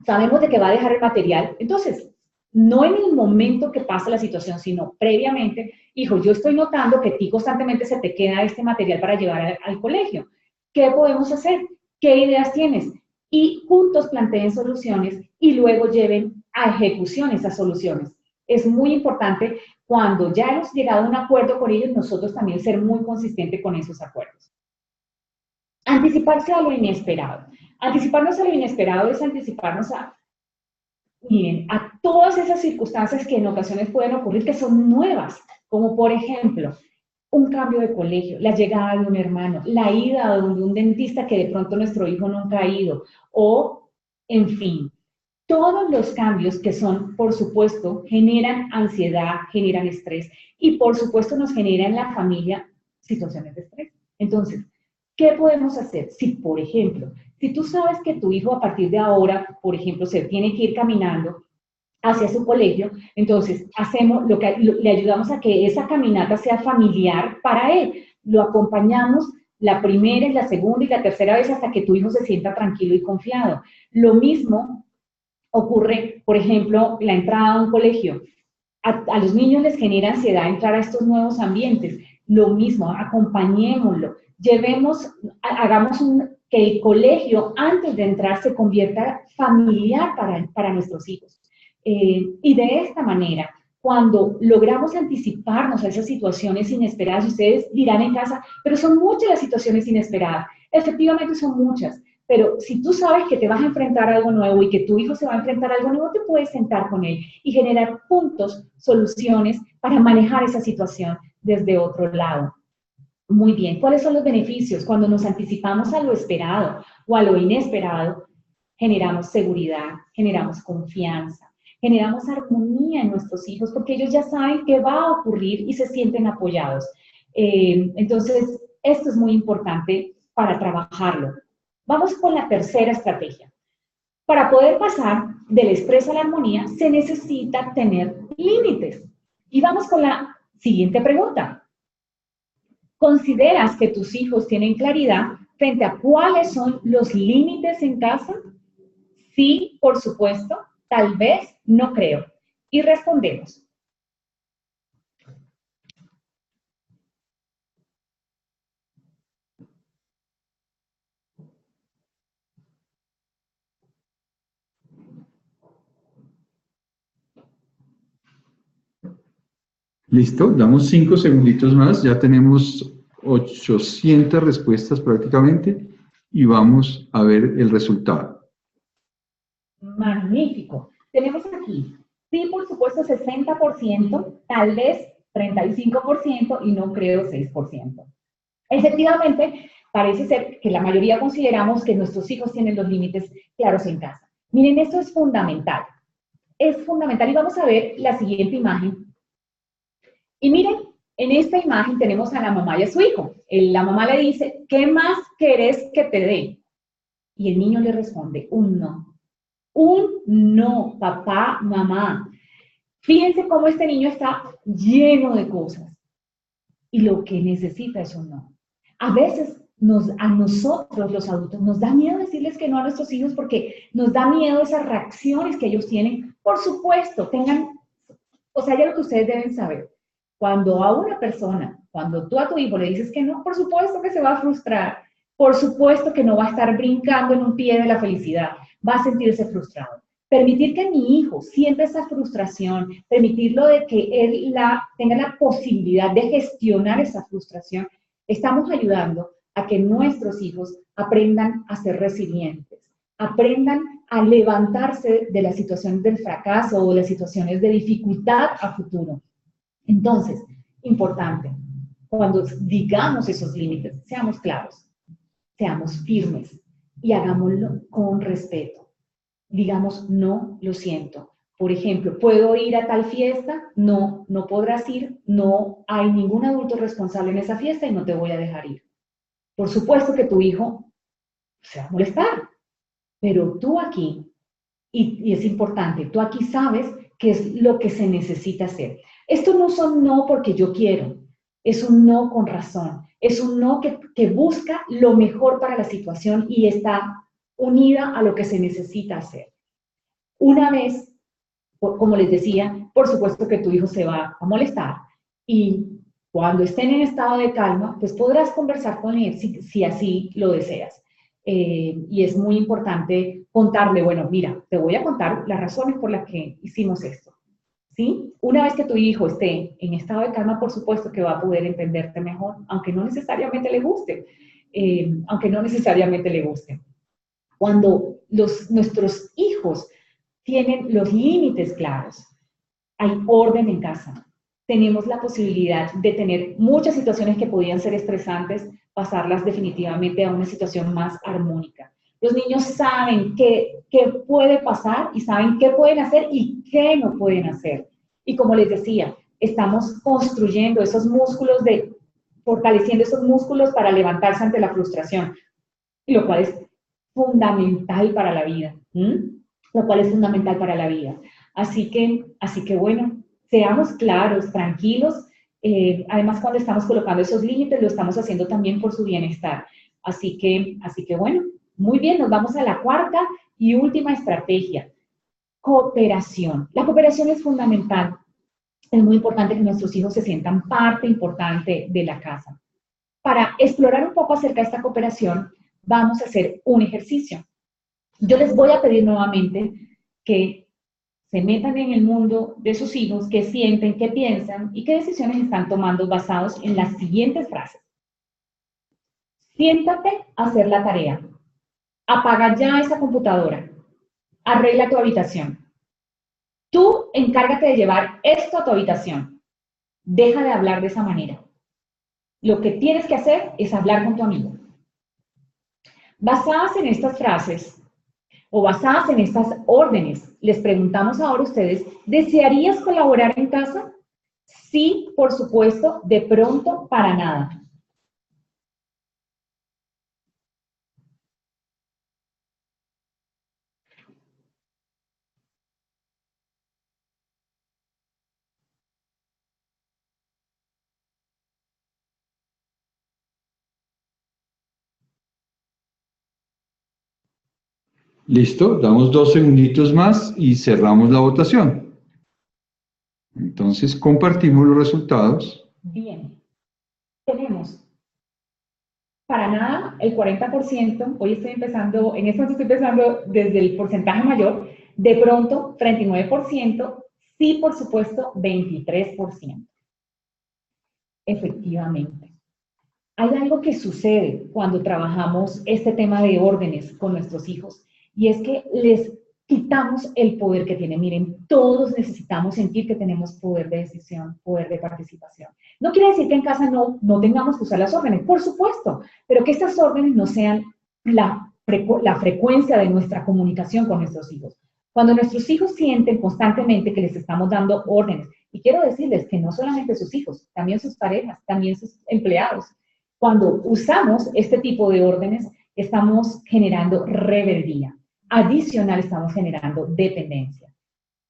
sabemos de que va a dejar el material, entonces, no en el momento que pasa la situación, sino previamente, hijo, yo estoy notando que a ti constantemente se te queda este material para llevar al colegio. ¿Qué podemos hacer? ¿Qué ideas tienes? Y juntos planteen soluciones y luego lleven a ejecución esas soluciones. Es muy importante cuando ya hemos llegado a un acuerdo con ellos, nosotros también ser muy consistentes con esos acuerdos. Anticiparse a lo inesperado. Anticiparnos a lo inesperado es anticiparnos a, miren, a todas esas circunstancias que en ocasiones pueden ocurrir que son nuevas, como por ejemplo, un cambio de colegio, la llegada de un hermano, la ida de un dentista que de pronto nuestro hijo nunca ha ido, o, en fin, todos los cambios que son, por supuesto, generan ansiedad, generan estrés, y por supuesto nos genera en la familia situaciones de estrés. Entonces, ¿qué podemos hacer? Si, por ejemplo, si tú sabes que tu hijo a partir de ahora, por ejemplo, se tiene que ir caminando hacia su colegio, entonces hacemos le ayudamos a que esa caminata sea familiar para él. Lo acompañamos la primera, y la segunda y la tercera vez hasta que tu hijo se sienta tranquilo y confiado. Lo mismo ocurre, por ejemplo, la entrada a un colegio. A los niños les genera ansiedad entrar a estos nuevos ambientes. Lo mismo, acompañémoslo. Hagamos que el colegio antes de entrar se convierta familiar para nuestros hijos. Y de esta manera, cuando logramos anticiparnos a esas situaciones inesperadas, ustedes dirán en casa, pero son muchas las situaciones inesperadas. Efectivamente son muchas, pero si tú sabes que te vas a enfrentar a algo nuevo y que tu hijo se va a enfrentar a algo nuevo, te puedes sentar con él y generar puntos, soluciones para manejar esa situación desde otro lado. Muy bien, ¿cuáles son los beneficios? Cuando nos anticipamos a lo esperado o a lo inesperado, generamos seguridad, generamos confianza, generamos armonía en nuestros hijos porque ellos ya saben qué va a ocurrir y se sienten apoyados. Entonces, esto es muy importante para trabajarlo. Vamos con la tercera estrategia. Para poder pasar del estrés a la armonía, se necesita tener límites. Y vamos con la siguiente pregunta. ¿Consideras que tus hijos tienen claridad frente a cuáles son los límites en casa? Sí, por supuesto. Tal vez, no creo. Y respondemos. Listo, damos 5 segunditos más, ya tenemos 800 respuestas prácticamente y vamos a ver el resultado. Magnífico. Tenemos aquí, sí, por supuesto, 60%, tal vez 35% y no creo 6%. Efectivamente, parece ser que la mayoría consideramos que nuestros hijos tienen los límites claros en casa. Miren, esto es fundamental. Es fundamental y vamos a ver la siguiente imagen. Y miren, en esta imagen tenemos a la mamá y a su hijo. La mamá le dice, ¿qué más querés que te dé? Y el niño le responde, un no. Un no, papá, mamá. Fíjense cómo este niño está lleno de cosas. Y lo que necesita es un no. A veces a nosotros, los adultos, nos da miedo decirles que no a nuestros hijos porque nos da miedo esas reacciones que ellos tienen. Por supuesto, ya lo que ustedes deben saber. Cuando a una persona, cuando tú a tu hijo le dices que no, por supuesto que se va a frustrar. Por supuesto que no va a estar brincando en un pie de la felicidad. Va a sentirse frustrado. Permitir que mi hijo sienta esa frustración, permitirlo de que él tenga la posibilidad de gestionar esa frustración, estamos ayudando a que nuestros hijos aprendan a ser resilientes, aprendan a levantarse de las situaciones del fracaso o las situaciones de dificultad a futuro. Entonces, importante, cuando digamos esos límites, seamos claros, seamos firmes y hagámoslo con respeto. Digamos, no, lo siento. Por ejemplo, ¿puedo ir a tal fiesta? No, no podrás ir, no hay ningún adulto responsable en esa fiesta y no te voy a dejar ir. Por supuesto que tu hijo se va a molestar, pero tú aquí, y es importante, tú aquí sabes qué es lo que se necesita hacer. Esto no son no porque yo quiero, es un no con razón, es un no que busca lo mejor para la situación y está unida a lo que se necesita hacer. Una vez, como les decía, por supuesto que tu hijo se va a molestar y cuando estén en estado de calma, pues podrás conversar con él si así lo deseas. Y es muy importante contarle, bueno, mira, te voy a contar las razones por las que hicimos esto, ¿sí? Una vez que tu hijo esté en estado de calma, por supuesto que va a poder entenderte mejor, aunque no necesariamente le guste, Cuando nuestros hijos tienen los límites claros, hay orden en casa. Tenemos la posibilidad de tener muchas situaciones que podían ser estresantes, pasarlas definitivamente a una situación más armónica. Los niños saben qué puede pasar y saben qué pueden hacer y qué no pueden hacer. Y como les decía, estamos construyendo esos músculos, fortaleciendo esos músculos para levantarse ante la frustración, lo cual es fundamental para la vida. Lo cual es fundamental para la vida. Así que bueno, seamos claros, tranquilos. Además, cuando estamos colocando esos límites, lo estamos haciendo también por su bienestar. Así que bueno, muy bien, nos vamos a la cuarta y última estrategia. Cooperación. La cooperación es fundamental. Es muy importante que nuestros hijos se sientan parte importante de la casa. Para explorar un poco acerca de esta cooperación, vamos a hacer un ejercicio. Yo les voy a pedir nuevamente que se metan en el mundo de sus hijos, qué sienten, qué piensan y qué decisiones están tomando basados en las siguientes frases. Siéntate a hacer la tarea. Apaga ya esa computadora. Arregla tu habitación. Tú encárgate de llevar esto a tu habitación. Deja de hablar de esa manera. Lo que tienes que hacer es hablar con tu amigo. Basadas en estas frases, o basadas en estas órdenes, les preguntamos ahora a ustedes, ¿desearías colaborar en casa? Sí, por supuesto, de pronto, para nada. Listo, damos 2 segunditos más y cerramos la votación. Entonces compartimos los resultados. Bien, tenemos para nada el 40%, hoy estoy empezando, en este momento estoy empezando desde el porcentaje mayor, de pronto 39%, sí, por supuesto, 23%. Efectivamente. Hay algo que sucede cuando trabajamos este tema de órdenes con nuestros hijos y es que les quitamos el poder que tienen. Miren, todos necesitamos sentir que tenemos poder de decisión, poder de participación. No quiere decir que en casa no tengamos que usar las órdenes, por supuesto, pero que estas órdenes no sean la frecuencia de nuestra comunicación con nuestros hijos. Cuando nuestros hijos sienten constantemente que les estamos dando órdenes, y quiero decirles que no solamente sus hijos, también sus parejas, también sus empleados, cuando usamos este tipo de órdenes, estamos generando rebeldía. Adicional, estamos generando dependencia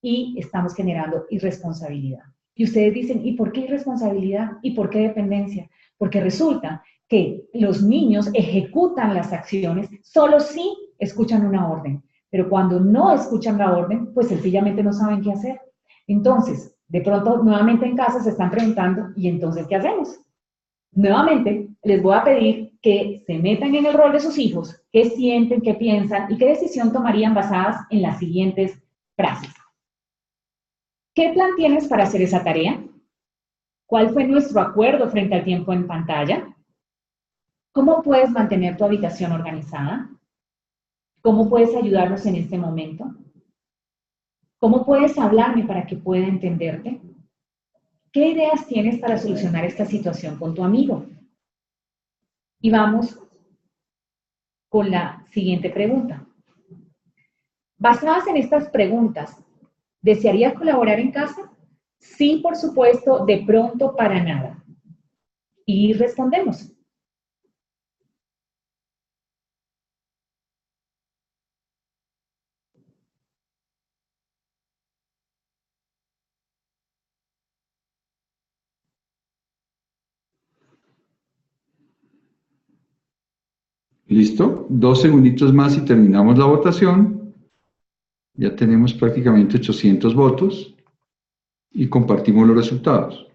y estamos generando irresponsabilidad. Y ustedes dicen, ¿y por qué irresponsabilidad? ¿Y por qué dependencia? Porque resulta que los niños ejecutan las acciones solo si escuchan una orden. Pero cuando no escuchan la orden, pues sencillamente no saben qué hacer. Entonces, de pronto, nuevamente en casa se están preguntando, ¿y entonces qué hacemos? Nuevamente, les voy a pedir que se metan en el rol de sus hijos, qué sienten, qué piensan y qué decisión tomarían basadas en las siguientes frases. ¿Qué plan tienes para hacer esa tarea? ¿Cuál fue nuestro acuerdo frente al tiempo en pantalla? ¿Cómo puedes mantener tu habitación organizada? ¿Cómo puedes ayudarnos en este momento? ¿Cómo puedes hablarme para que pueda entenderte? ¿Qué ideas tienes para solucionar esta situación con tu amigo? Y vamos con la siguiente pregunta. Basadas en estas preguntas, ¿desearías colaborar en casa? Sí, por supuesto, de pronto, para nada. Y respondemos. ¿Listo? 2 segunditos más y terminamos la votación. Ya tenemos prácticamente 800 votos y compartimos los resultados.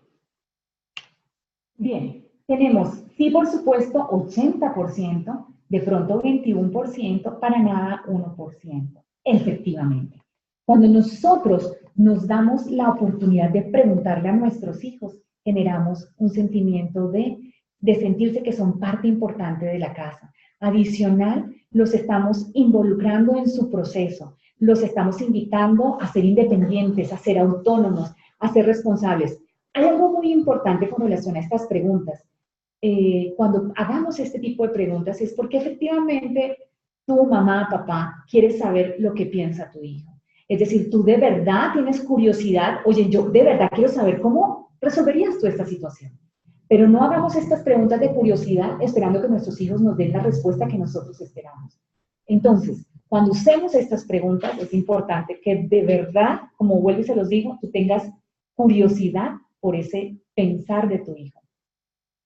Bien, tenemos sí, por supuesto, 80%, de pronto 21%, para nada 1%. Efectivamente. Cuando nosotros nos damos la oportunidad de preguntarle a nuestros hijos, generamos un sentimiento de sentirse que son parte importante de la casa. Adicional, los estamos involucrando en su proceso, los estamos invitando a ser independientes, a ser autónomos, a ser responsables. Hay algo muy importante con relación a estas preguntas. Cuando hagamos este tipo de preguntas es porque efectivamente tú, mamá, papá, quieres saber lo que piensa tu hijo. Es decir, tú de verdad tienes curiosidad, oye, yo de verdad quiero saber cómo resolverías tú esta situación. Pero no hagamos estas preguntas de curiosidad esperando que nuestros hijos nos den la respuesta que nosotros esperamos. Entonces, cuando usemos estas preguntas, es importante que de verdad, como vuelvo y se los digo, tú tengas curiosidad por ese pensar de tu hijo.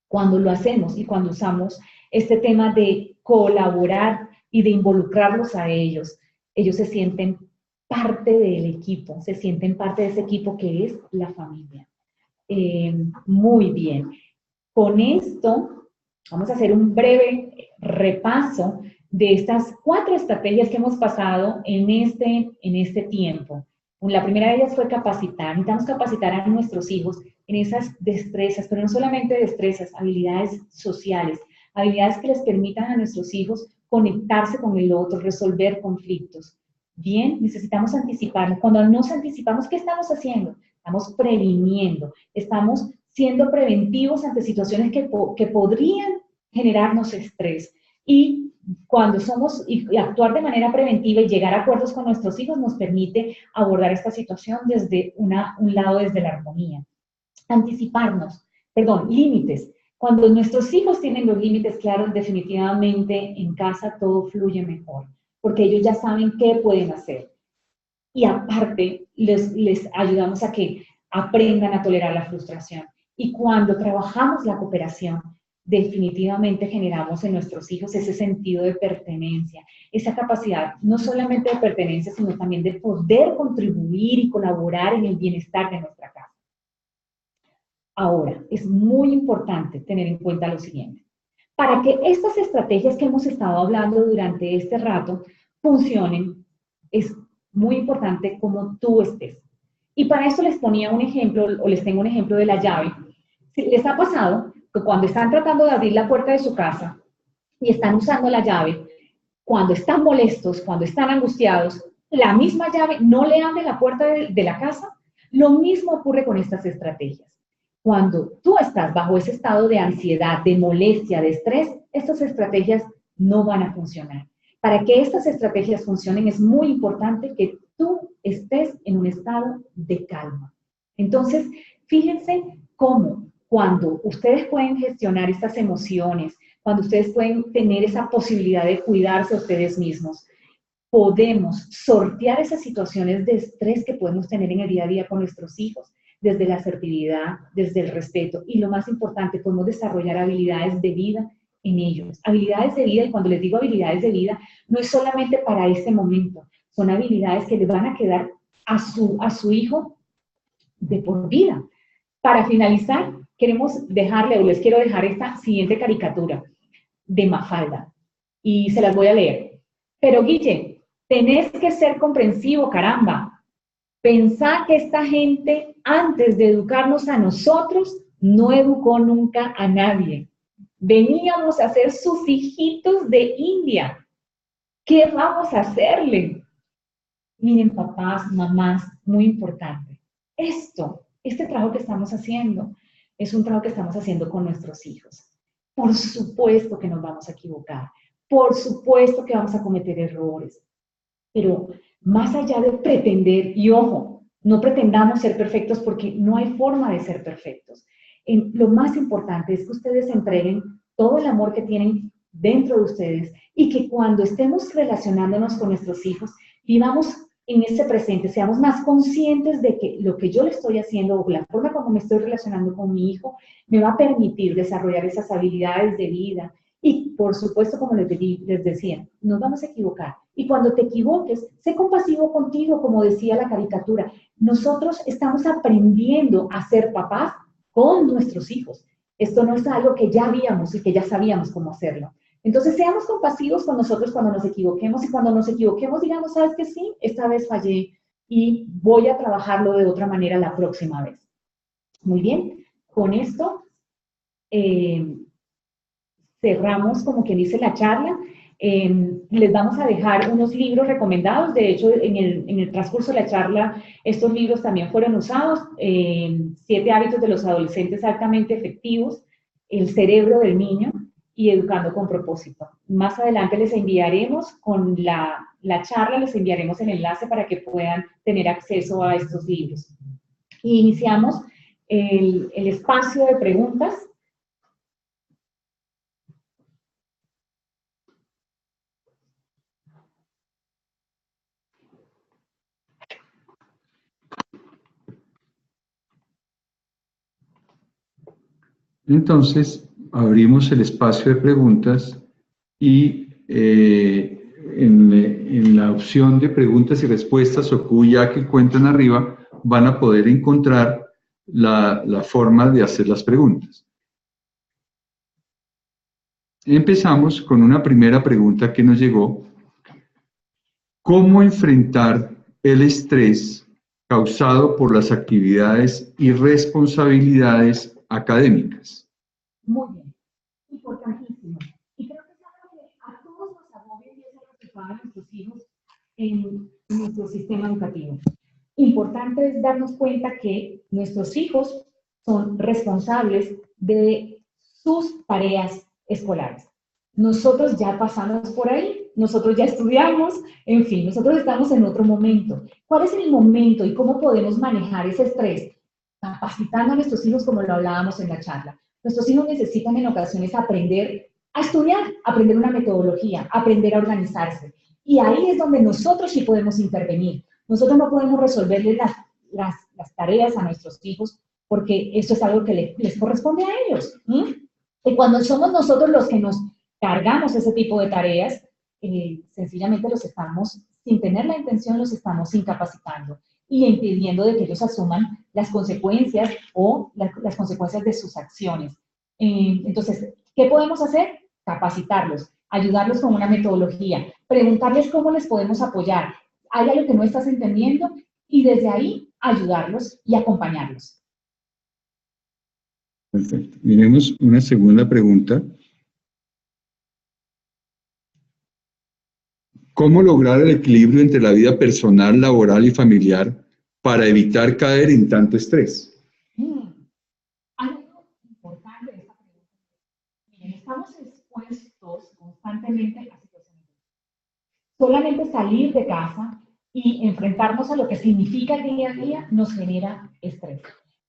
Cuando lo hacemos y cuando usamos este tema de colaborar y de involucrarlos a ellos, ellos se sienten parte del equipo, se sienten parte de ese equipo que es la familia. Muy bien. Con esto vamos a hacer un breve repaso de estas 4 estrategias que hemos pasado en este tiempo. La primera de ellas fue capacitar. Necesitamos capacitar a nuestros hijos en esas destrezas, pero no solamente destrezas, habilidades sociales, habilidades que les permitan a nuestros hijos conectarse con el otro, resolver conflictos. Bien, necesitamos anticiparnos. Cuando nos anticipamos, ¿qué estamos haciendo? Estamos previniendo, estamos siendo preventivos ante situaciones que podrían generarnos estrés. Y cuando y actuar de manera preventiva y llegar a acuerdos con nuestros hijos nos permite abordar esta situación desde un lado, desde la armonía. Anticiparnos, límites. Cuando nuestros hijos tienen los límites claros, definitivamente en casa todo fluye mejor, porque ellos ya saben qué pueden hacer. Y aparte, les ayudamos a que aprendan a tolerar la frustración. Y cuando trabajamos la cooperación, definitivamente generamos en nuestros hijos ese sentido de pertenencia, esa capacidad no solamente de pertenencia, sino también de poder contribuir y colaborar en el bienestar de nuestra casa. Ahora, es muy importante tener en cuenta lo siguiente. Para que estas estrategias que hemos estado hablando durante este rato funcionen, es muy importante cómo tú estés. Y para eso les ponía un ejemplo, o les tengo un ejemplo de la llave. ¿Les ha pasado que cuando están tratando de abrir la puerta de su casa y están usando la llave, cuando están molestos, cuando están angustiados, la misma llave no le abre la puerta de la casa? Lo mismo ocurre con estas estrategias. Cuando tú estás bajo ese estado de ansiedad, de molestia, de estrés, estas estrategias no van a funcionar. Para que estas estrategias funcionen es muy importante que tú estés en un estado de calma. Entonces, fíjense cómo cuando ustedes pueden gestionar estas emociones, cuando ustedes pueden tener esa posibilidad de cuidarse a ustedes mismos, podemos sortear esas situaciones de estrés que podemos tener en el día a día con nuestros hijos, desde la asertividad, desde el respeto, y lo más importante, podemos desarrollar habilidades de vida en ellos. Habilidades de vida, y cuando les digo habilidades de vida, no es solamente para este momento, son habilidades que le van a quedar a su hijo de por vida. Para finalizar, les quiero dejar esta siguiente caricatura de Mafalda, y se las voy a leer. Pero Guille, tenés que ser comprensivo, caramba. Pensá que esta gente, antes de educarnos a nosotros, no educó nunca a nadie. Veníamos a ser sus hijitos de India. ¿Qué vamos a hacerle? Miren, papás, mamás, muy importante. Este trabajo que estamos haciendo, es un trabajo que estamos haciendo con nuestros hijos. Por supuesto que nos vamos a equivocar. Por supuesto que vamos a cometer errores. Pero más allá de pretender, y ojo, no pretendamos ser perfectos porque no hay forma de ser perfectos. Lo más importante es que ustedes entreguen todo el amor que tienen dentro de ustedes y que cuando estemos relacionándonos con nuestros hijos, vivamos en ese presente, seamos más conscientes de que lo que yo le estoy haciendo o la forma como me estoy relacionando con mi hijo me va a permitir desarrollar esas habilidades de vida. Y por supuesto, como les decía, nos vamos a equivocar. Y cuando te equivoques, sé compasivo contigo, como decía la caricatura. Nosotros estamos aprendiendo a ser papás con nuestros hijos. Esto no es algo que ya habíamos y que ya sabíamos cómo hacerlo. Entonces, seamos compasivos con nosotros cuando nos equivoquemos y cuando nos equivoquemos, digamos, ¿sabes qué? Sí, esta vez fallé y voy a trabajarlo de otra manera la próxima vez. Muy bien, con esto cerramos, como quien dice, la charla. Les vamos a dejar unos libros recomendados. De hecho, en el transcurso de la charla, estos libros también fueron usados. 7 hábitos de los adolescentes altamente efectivos, El cerebro del niño y Educando con propósito. Más adelante les enviaremos, con la charla, les enviaremos el enlace para que puedan tener acceso a estos libros. Y iniciamos el espacio de preguntas. Entonces, abrimos el espacio de preguntas y en la opción de preguntas y respuestas o cuya que encuentran arriba, van a poder encontrar la forma de hacer las preguntas. Empezamos con una primera pregunta que nos llegó. ¿Cómo enfrentar el estrés causado por las actividades y responsabilidades académicas? Muy bien, importantísimo. Y creo que es algo que a todos nos agobia y es algo que pagan nuestros hijos en nuestro sistema educativo. Importante es darnos cuenta que nuestros hijos son responsables de sus tareas escolares. Nosotros ya pasamos por ahí, nosotros ya estudiamos, en fin, nosotros estamos en otro momento. ¿Cuál es el momento y cómo podemos manejar ese estrés? Capacitando a nuestros hijos, como lo hablábamos en la charla. Nuestros hijos necesitan en ocasiones aprender a estudiar, aprender una metodología, aprender a organizarse. Y ahí es donde nosotros sí podemos intervenir. Nosotros no podemos resolverles las tareas a nuestros hijos porque eso es algo que les corresponde a ellos. Y cuando somos nosotros los que nos cargamos ese tipo de tareas, sencillamente los estamos, sin tener la intención, los estamos incapacitando y impidiendo de que ellos asuman las consecuencias o las consecuencias de sus acciones. Entonces, ¿qué podemos hacer? Capacitarlos, ayudarlos con una metodología, preguntarles cómo les podemos apoyar. ¿Hay algo que no estás entendiendo? Y desde ahí ayudarlos y acompañarlos. Perfecto. Miremos una segunda pregunta. ¿Cómo lograr el equilibrio entre la vida personal, laboral y familiar para evitar caer en tanto estrés? Algo importante de esta pregunta. Miren, estamos expuestos constantemente a situaciones. Solamente salir de casa y enfrentarnos a lo que significa el día a día nos genera estrés.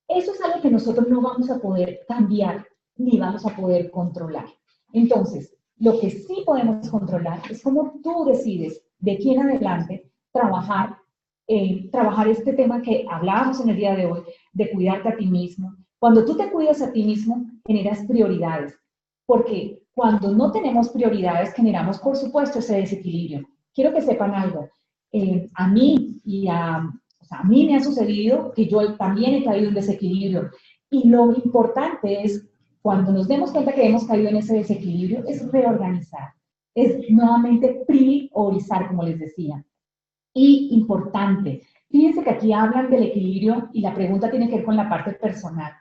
Eso es algo que nosotros no vamos a poder cambiar ni vamos a poder controlar. Entonces, lo que sí podemos controlar es cómo tú decides de aquí en adelante trabajar este tema que hablábamos en el día de hoy, de cuidarte a ti mismo. Cuando tú te cuidas a ti mismo, generas prioridades, porque cuando no tenemos prioridades, generamos, por supuesto, ese desequilibrio. Quiero que sepan algo. A mí me ha sucedido que yo también he caído en desequilibrio. Y lo importante es, cuando nos demos cuenta que hemos caído en ese desequilibrio, es reorganizar, es nuevamente priorizar, como les decía. Y importante, fíjense que aquí hablan del equilibrio y la pregunta tiene que ver con la parte personal.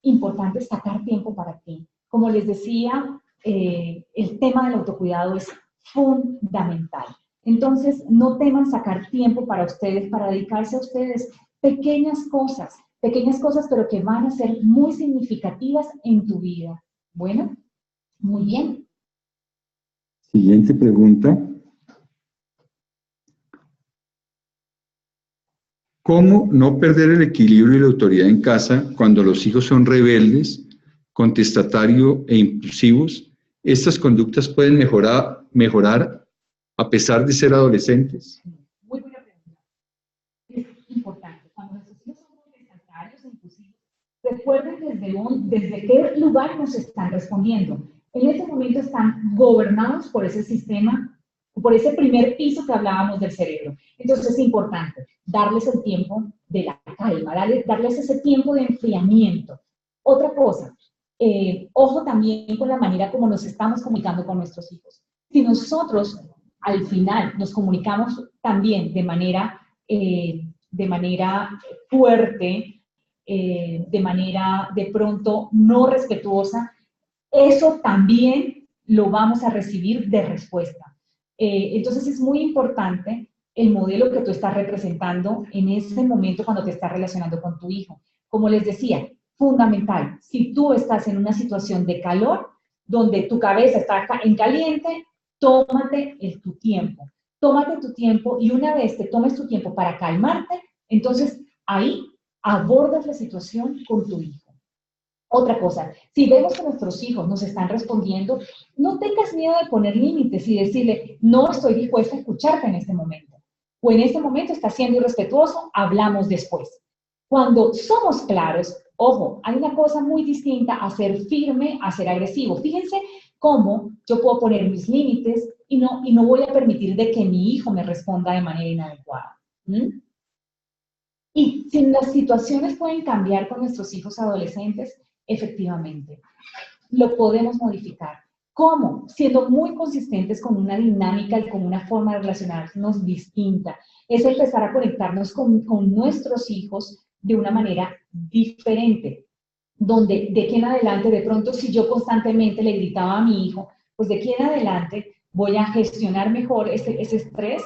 Importante sacar tiempo para ti. Como les decía, el tema del autocuidado es fundamental. Entonces, no teman sacar tiempo para ustedes, para dedicarse a ustedes. Pequeñas cosas, pero que van a ser muy significativas en tu vida. Bueno, muy bien. Siguiente pregunta. ¿Cómo no perder el equilibrio y la autoridad en casa cuando los hijos son rebeldes, contestatarios e impulsivos? ¿Estas conductas pueden mejorar a pesar de ser adolescentes? Muy buena pregunta. Es importante. Cuando nuestros hijos son contestatarios e impulsivos, recuerden desde qué lugar nos están respondiendo. En ese momento están gobernados por ese sistema, por ese primer piso que hablábamos del cerebro. Entonces es importante darles el tiempo de la calma, darles ese tiempo de enfriamiento. Otra cosa, ojo también con la manera como nos estamos comunicando con nuestros hijos. Si nosotros al final nos comunicamos también de manera fuerte, de manera de pronto no respetuosa, eso también lo vamos a recibir de respuesta. Entonces es muy importante el modelo que tú estás representando en ese momento cuando te estás relacionando con tu hijo. Como les decía, fundamental, si tú estás en una situación de calor, donde tu cabeza está en caliente, tómate tu tiempo. Tómate tu tiempo y una vez te tomes tu tiempo para calmarte, entonces ahí abordas la situación con tu hijo. Otra cosa, si vemos que nuestros hijos nos están respondiendo, no tengas miedo de poner límites y decirle, no estoy dispuesta a escucharte en este momento. O en este momento estás siendo irrespetuoso, hablamos después. Cuando somos claros, ojo, hay una cosa muy distinta a ser firme, a ser agresivo. Fíjense cómo yo puedo poner mis límites y no voy a permitir de que mi hijo me responda de manera inadecuada. Y si las situaciones pueden cambiar con nuestros hijos adolescentes, efectivamente, lo podemos modificar. ¿Cómo? Siendo muy consistentes con una dinámica y con una forma de relacionarnos distinta. Es empezar a conectarnos con nuestros hijos de una manera diferente. Donde de aquí en adelante, de pronto, si yo constantemente le gritaba a mi hijo, pues de aquí en adelante voy a gestionar mejor ese estrés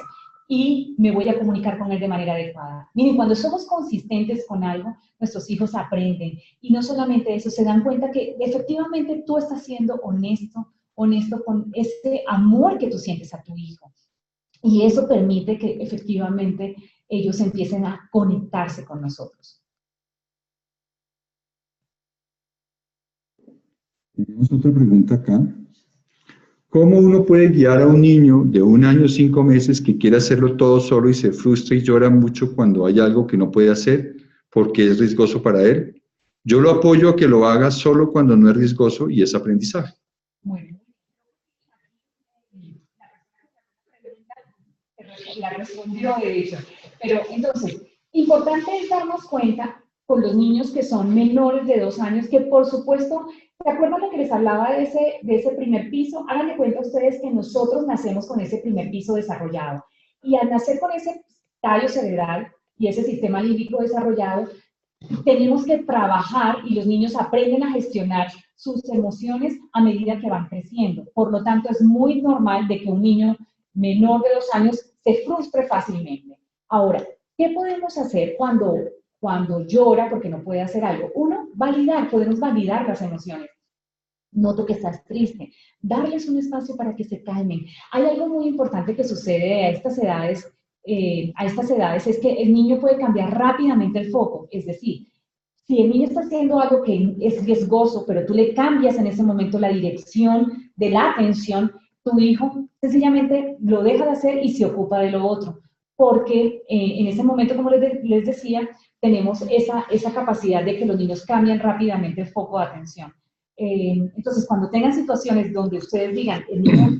y me voy a comunicar con él de manera adecuada. Miren, cuando somos consistentes con algo, nuestros hijos aprenden. Y no solamente eso, se dan cuenta que efectivamente tú estás siendo honesto con ese amor que tú sientes a tu hijo. Y eso permite que efectivamente ellos empiecen a conectarse con nosotros. Tenemos otra pregunta acá. ¿Cómo uno puede guiar a un niño de 1 año 5 meses que quiere hacerlo todo solo y se frustra y llora mucho cuando hay algo que no puede hacer porque es riesgoso para él? Yo lo apoyo a que lo haga solo cuando no es riesgoso y es aprendizaje. Muy bien. La respondió de hecho. Pero entonces, importante es darnos cuenta con los niños que son menores de 2 años, que por supuesto, ¿se acuerdan de que les hablaba de ese primer piso? Hagan de cuenta ustedes que nosotros nacemos con ese primer piso desarrollado. Y al nacer con ese tallo cerebral y ese sistema límbico desarrollado, tenemos que trabajar y los niños aprenden a gestionar sus emociones a medida que van creciendo. Por lo tanto, es muy normal de que un niño menor de 2 años se frustre fácilmente. Ahora, ¿qué podemos hacer cuando llora porque no puede hacer algo? Uno, podemos validar las emociones. Noto que estás triste. Darles un espacio para que se calmen. Hay algo muy importante que sucede a estas edades, es que el niño puede cambiar rápidamente el foco. Es decir, si el niño está haciendo algo que es riesgoso, pero tú le cambias en ese momento la dirección de la atención, tu hijo sencillamente lo deja de hacer y se ocupa de lo otro. Porque en ese momento, como les decía, tenemos esa capacidad de que los niños cambian rápidamente el foco de atención. Entonces, cuando tengan situaciones donde ustedes digan, el niño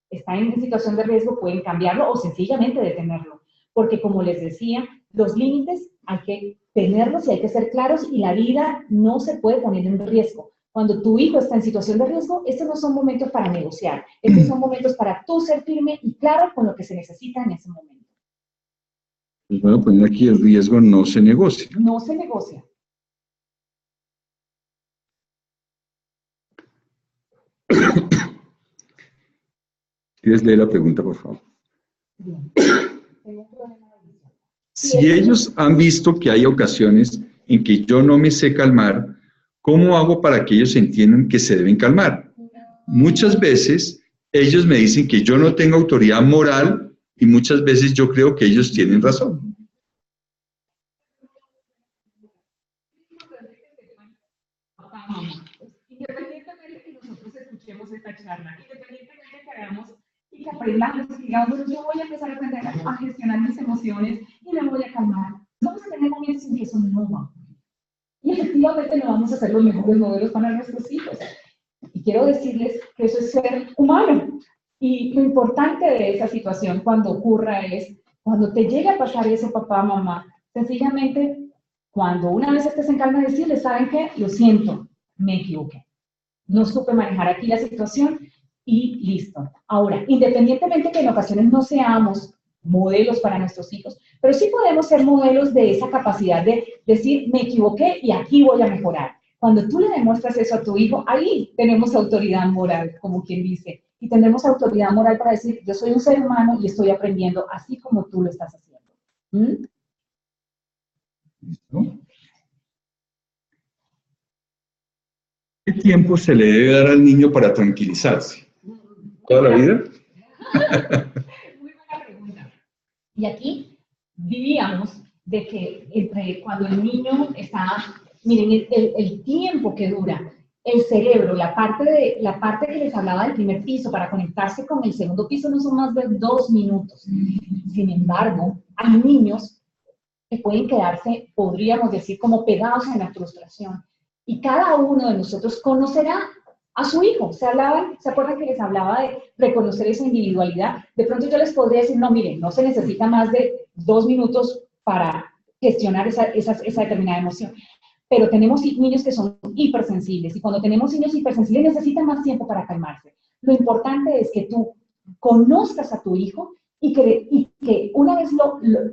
está en situación de riesgo, pueden cambiarlo o sencillamente detenerlo. Porque como les decía, los límites hay que tenerlos y hay que ser claros y la vida no se puede poner en riesgo. Cuando tu hijo está en situación de riesgo, estos no son momentos para negociar. Estos son momentos para tú ser firme y claro con lo que se necesita en ese momento. Les voy a poner aquí, el riesgo no se negocia. No se negocia. ¿Quieres leer la pregunta, por favor? Bien. Tengo un problema de visión. Si ellos han visto que hay ocasiones en que yo no me sé calmar, ¿cómo hago para que ellos entiendan que se deben calmar? Muchas veces ellos me dicen que yo no tengo autoridad moral y muchas veces yo creo que ellos tienen razón. Independientemente que nosotros escuchemos esta charla, independientemente que hagamos y que aprendamos, que digamos, bueno, yo voy a empezar a aprender a gestionar mis emociones y me voy a calmar. Vamos a tener momentos en que eso no va. Y efectivamente no vamos a ser los mejores modelos para nuestros hijos. Y quiero decirles que eso es ser humano. Y lo importante de esa situación cuando ocurra es, cuando te llegue a pasar eso, papá, mamá, sencillamente, cuando una vez estés en calma, decirles, ¿saben qué? Lo siento, me equivoqué. No supe manejar aquí la situación y listo. Ahora, independientemente que en ocasiones no seamos modelos para nuestros hijos, pero sí podemos ser modelos de esa capacidad de decir, me equivoqué y aquí voy a mejorar. Cuando tú le demuestras eso a tu hijo, ahí tenemos autoridad moral, como quien dice, y tendremos autoridad moral para decir, yo soy un ser humano y estoy aprendiendo así como tú lo estás haciendo. ¿Mm? ¿No? ¿Qué tiempo se le debe dar al niño para tranquilizarse? ¿Toda la vida? Muy buena pregunta. Y aquí diríamos de que entre cuando el niño está, miren, el tiempo que dura el cerebro, la parte que les hablaba del primer piso para conectarse con el segundo piso no son más de 2 minutos. Sin embargo, hay niños que pueden quedarse, podríamos decir, como pegados en la frustración. Y cada uno de nosotros conocerá a su hijo. ¿Se acuerdan que les hablaba de reconocer esa individualidad? De pronto yo les podría decir, no, miren, no se necesita más de 2 minutos para gestionar esa determinada emoción. Pero tenemos niños que son hipersensibles, y cuando tenemos niños hipersensibles necesitan más tiempo para calmarse. Lo importante es que tú conozcas a tu hijo y que una vez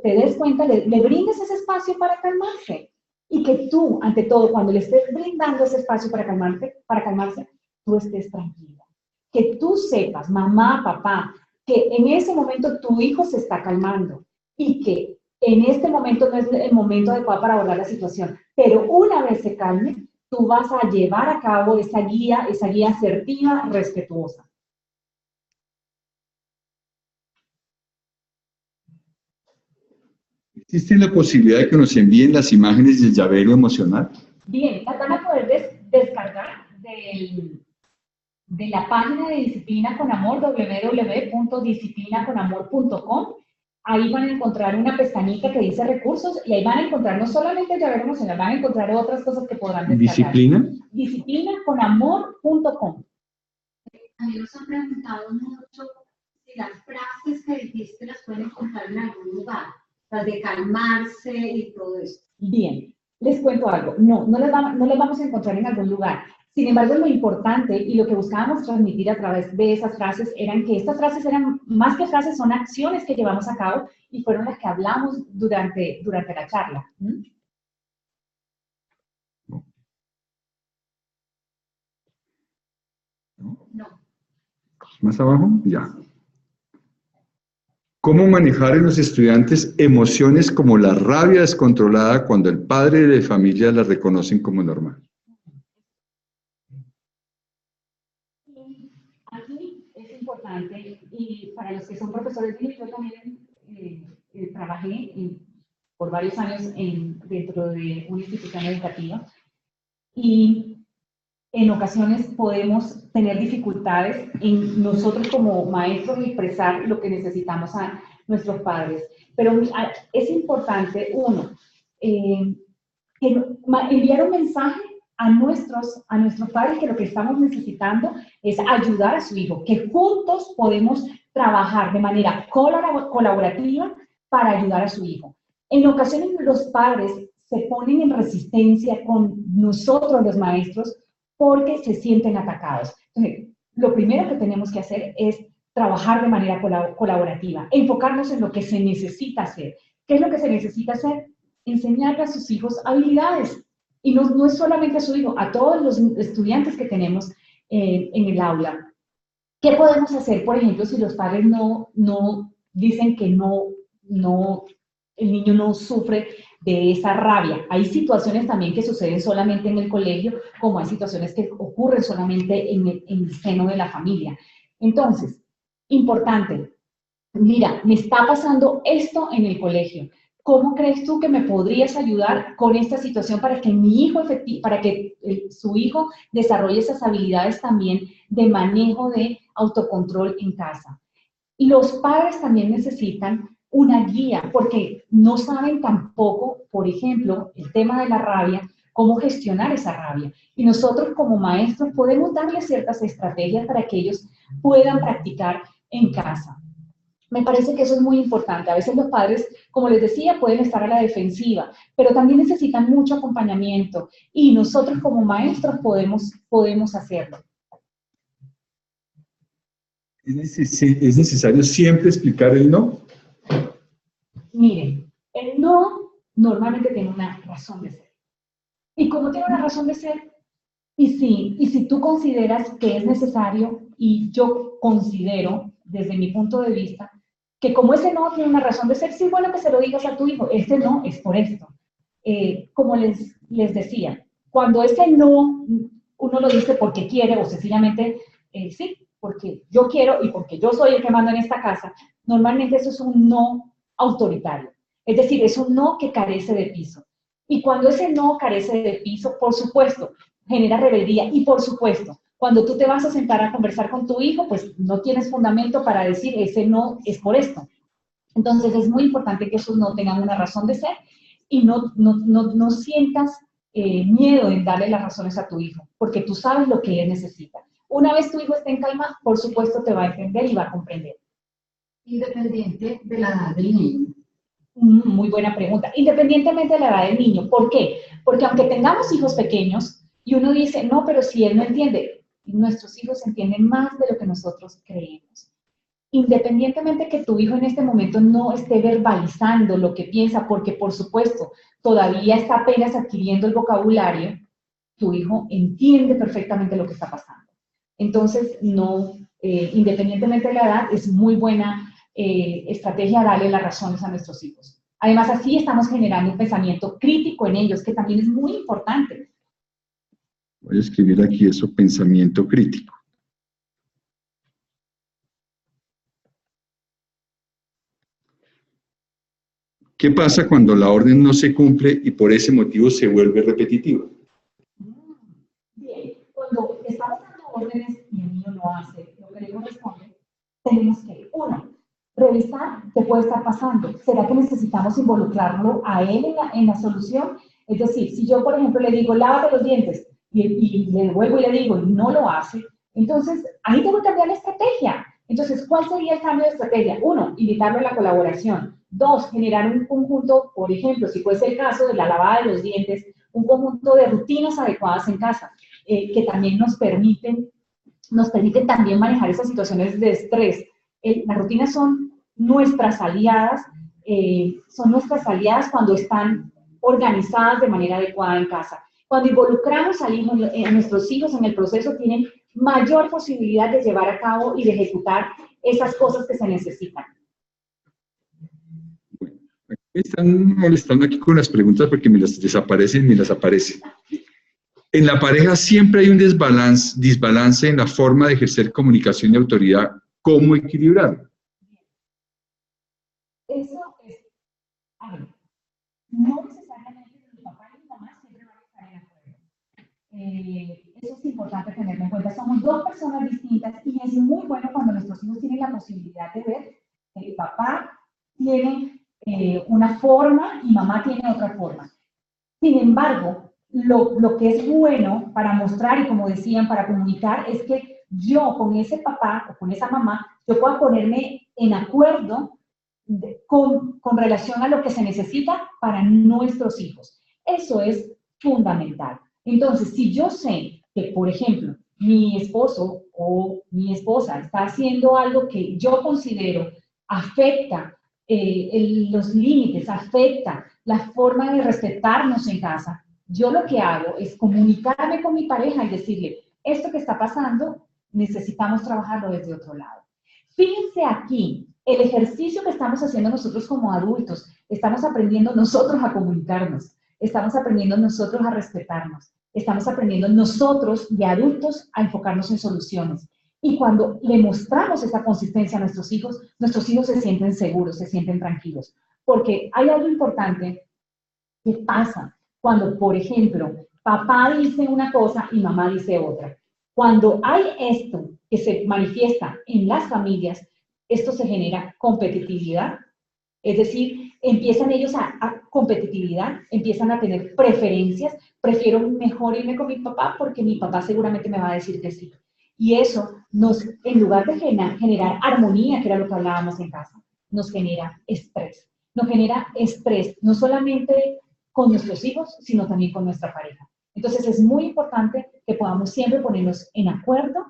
te des cuenta, le brindes ese espacio para calmarse. Y que tú, ante todo, cuando le estés brindando ese espacio para calmarse, tú estés tranquila. Que tú sepas, mamá, papá, que en ese momento tu hijo se está calmando y que en este momento no es el momento adecuado para abordar la situación. Pero una vez se calme, tú vas a llevar a cabo esa guía asertiva, respetuosa. ¿Existe la posibilidad de que nos envíen las imágenes del llavero emocional? Bien, las van a poder descargar de la página de Disciplina con Amor, www.disciplinaconamor.com. Ahí van a encontrar una pestañita que dice recursos y ahí van a encontrar no solamente el llavero emocional, van a encontrar otras cosas que podrán descargar. ¿Disciplina? Disciplinaconamor.com. A mí nos han preguntado mucho si las frases que dijiste las pueden encontrar en algún lugar, las de calmarse y todo eso. Bien, les cuento algo. No las vamos a encontrar en algún lugar. Sin embargo, lo importante y lo que buscábamos transmitir a través de esas frases eran que estas frases eran, más que frases, son acciones que llevamos a cabo y fueron las que hablamos durante la charla. No. ¿Más abajo? Ya. ¿Cómo manejar en los estudiantes emociones como la rabia descontrolada cuando el padre de familia las reconocen como normal? Aquí es importante, y para los que son profesores, yo también trabajé por varios años dentro de una institución educativa, y en ocasiones podemos tener dificultades en nosotros como maestros expresar lo que necesitamos a nuestros padres. Pero es importante, uno, enviar un mensaje a nuestros padres que lo que estamos necesitando es ayudar a su hijo, que juntos podemos trabajar de manera colaborativa para ayudar a su hijo. En ocasiones los padres se ponen en resistencia con nosotros los maestros porque se sienten atacados. Entonces, lo primero que tenemos que hacer es trabajar de manera colaborativa, enfocarnos en lo que se necesita hacer. ¿Qué es lo que se necesita hacer? Enseñarle a sus hijos habilidades. Y no es solamente a su hijo, a todos los estudiantes que tenemos en el aula. ¿Qué podemos hacer, por ejemplo, si los padres no dicen que el niño no sufre de esa rabia. Hay situaciones también que suceden solamente en el colegio, como hay situaciones que ocurren solamente en el seno de la familia. Entonces, importante, mira, me está pasando esto en el colegio. ¿Cómo crees tú que me podrías ayudar con esta situación para que su hijo desarrolle esas habilidades también de manejo de autocontrol en casa? Los padres también necesitan una guía, porque no saben tampoco, por ejemplo, el tema de la rabia, cómo gestionar esa rabia. Y nosotros como maestros podemos darles ciertas estrategias para que ellos puedan practicar en casa. Me parece que eso es muy importante. A veces los padres, como les decía, pueden estar a la defensiva, pero también necesitan mucho acompañamiento y nosotros como maestros podemos hacerlo. ¿Es necesario siempre explicar el no? Miren, el no normalmente tiene una razón de ser. Y como tiene una razón de ser, y si tú consideras que es necesario, y yo considero, desde mi punto de vista, que como ese no tiene una razón de ser, sí, bueno que se lo digas a tu hijo, este no es por esto. Como les decía, cuando ese no, uno lo dice porque quiere o sencillamente, sí, porque yo quiero y porque yo soy el que manda en esta casa, normalmente eso es un no autoritario. Es decir, es un no que carece de piso. Y cuando ese no carece de piso, por supuesto, genera rebeldía. Y por supuesto, cuando tú te vas a sentar a conversar con tu hijo, pues no tienes fundamento para decir ese no es por esto. Entonces es muy importante que esos no tengan una razón de ser y no sientas miedo en darle las razones a tu hijo, porque tú sabes lo que él necesita. Una vez tu hijo esté en calma, por supuesto te va a entender y va a comprender. Independiente de la edad del niño. Muy buena pregunta. Independientemente de la edad del niño. ¿Por qué? Porque aunque tengamos hijos pequeños y uno dice, no, pero si él no entiende, nuestros hijos entienden más de lo que nosotros creemos. Independientemente que tu hijo en este momento no esté verbalizando lo que piensa, porque por supuesto todavía está apenas adquiriendo el vocabulario, tu hijo entiende perfectamente lo que está pasando. Entonces, independientemente de la edad, es muy buena estrategia darle las razones a nuestros hijos. Además, así estamos generando un pensamiento crítico en ellos, que también es muy importante. Voy a escribir aquí eso, pensamiento crítico. ¿Qué pasa cuando la orden no se cumple y por ese motivo se vuelve repetitiva? Bien, cuando estamos dando órdenes y el niño no hace lo que le corresponde, tenemos que, uno, revisar qué puede estar pasando. ¿Será que necesitamos involucrarlo a él en la solución? Es decir, si yo, por ejemplo, le digo, lávate los dientes, y le vuelvo y le digo, y no lo hace, entonces ahí tengo que cambiar la estrategia. Entonces, ¿cuál sería el cambio de estrategia? Uno, invitarlo a la colaboración. Dos, generar un conjunto, por ejemplo, si fuese el caso de la lavada de los dientes, un conjunto de rutinas adecuadas en casa, que también nos permiten también manejar esas situaciones de estrés. Las rutinas son nuestras aliadas cuando están organizadas de manera adecuada en casa. Cuando involucramos a nuestros hijos en el proceso, tienen mayor posibilidad de llevar a cabo y de ejecutar esas cosas que se necesitan. Bueno, me están molestando aquí con las preguntas porque me las desaparecen y me las aparecen. En la pareja siempre hay un desbalance en la forma de ejercer comunicación y autoridad. ¿Cómo equilibrarlo? Eso es, a ver, no necesariamente mi papá y mi mamá siempre van a estar en acuerdo. Eso es importante tenerlo en cuenta. Somos dos personas distintas y es muy bueno cuando nuestros hijos tienen la posibilidad de ver que el papá tiene una forma y mamá tiene otra forma. Sin embargo, lo que es bueno para mostrar y como decían, para comunicar, es que yo con ese papá o con esa mamá, yo pueda ponerme en acuerdo con relación a lo que se necesita para nuestros hijos. Eso es fundamental. Entonces, si yo sé que, por ejemplo, mi esposo o mi esposa está haciendo algo que yo considero afecta los límites, afecta la forma de respetarnos en casa, yo lo que hago es comunicarme con mi pareja y decirle, esto que está pasando, necesitamos trabajarlo desde otro lado. Fíjense aquí el ejercicio que estamos haciendo nosotros como adultos, estamos aprendiendo nosotros a comunicarnos, estamos aprendiendo nosotros a respetarnos, estamos aprendiendo nosotros de adultos a enfocarnos en soluciones. Y cuando le mostramos esa consistencia a nuestros hijos se sienten seguros, se sienten tranquilos. Porque hay algo importante que pasa cuando, por ejemplo, papá dice una cosa y mamá dice otra. Cuando hay esto que se manifiesta en las familias, esto se genera competitividad, es decir, empiezan ellos a competitividad, empiezan a tener preferencias, prefiero mejor irme con mi papá porque mi papá seguramente me va a decir que sí. Y eso nos, en lugar de generar armonía, que era lo que hablábamos en casa, nos genera estrés. Nos genera estrés, no solamente con nuestros hijos, sino también con nuestra pareja. Entonces es muy importante que podamos siempre ponernos en acuerdo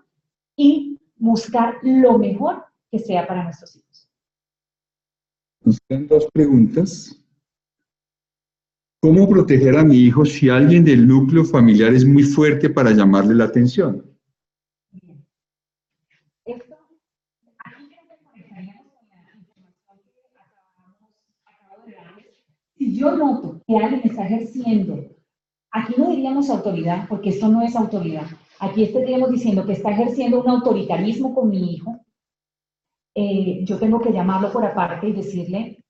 y buscar lo mejor que sea para nuestros hijos. Nos quedan dos preguntas. ¿Cómo proteger a mi hijo si alguien del núcleo familiar es muy fuerte para llamarle la atención? Bien. Esto, aquí creo que conectaríamos con la información que acabo de darles. Si yo noto que alguien está ejerciendo, aquí no diríamos autoridad, porque esto no es autoridad. Aquí estaríamos diciendo que está ejerciendo un autoritarismo con mi hijo. Yo tengo que llamarlo por aparte y decirle,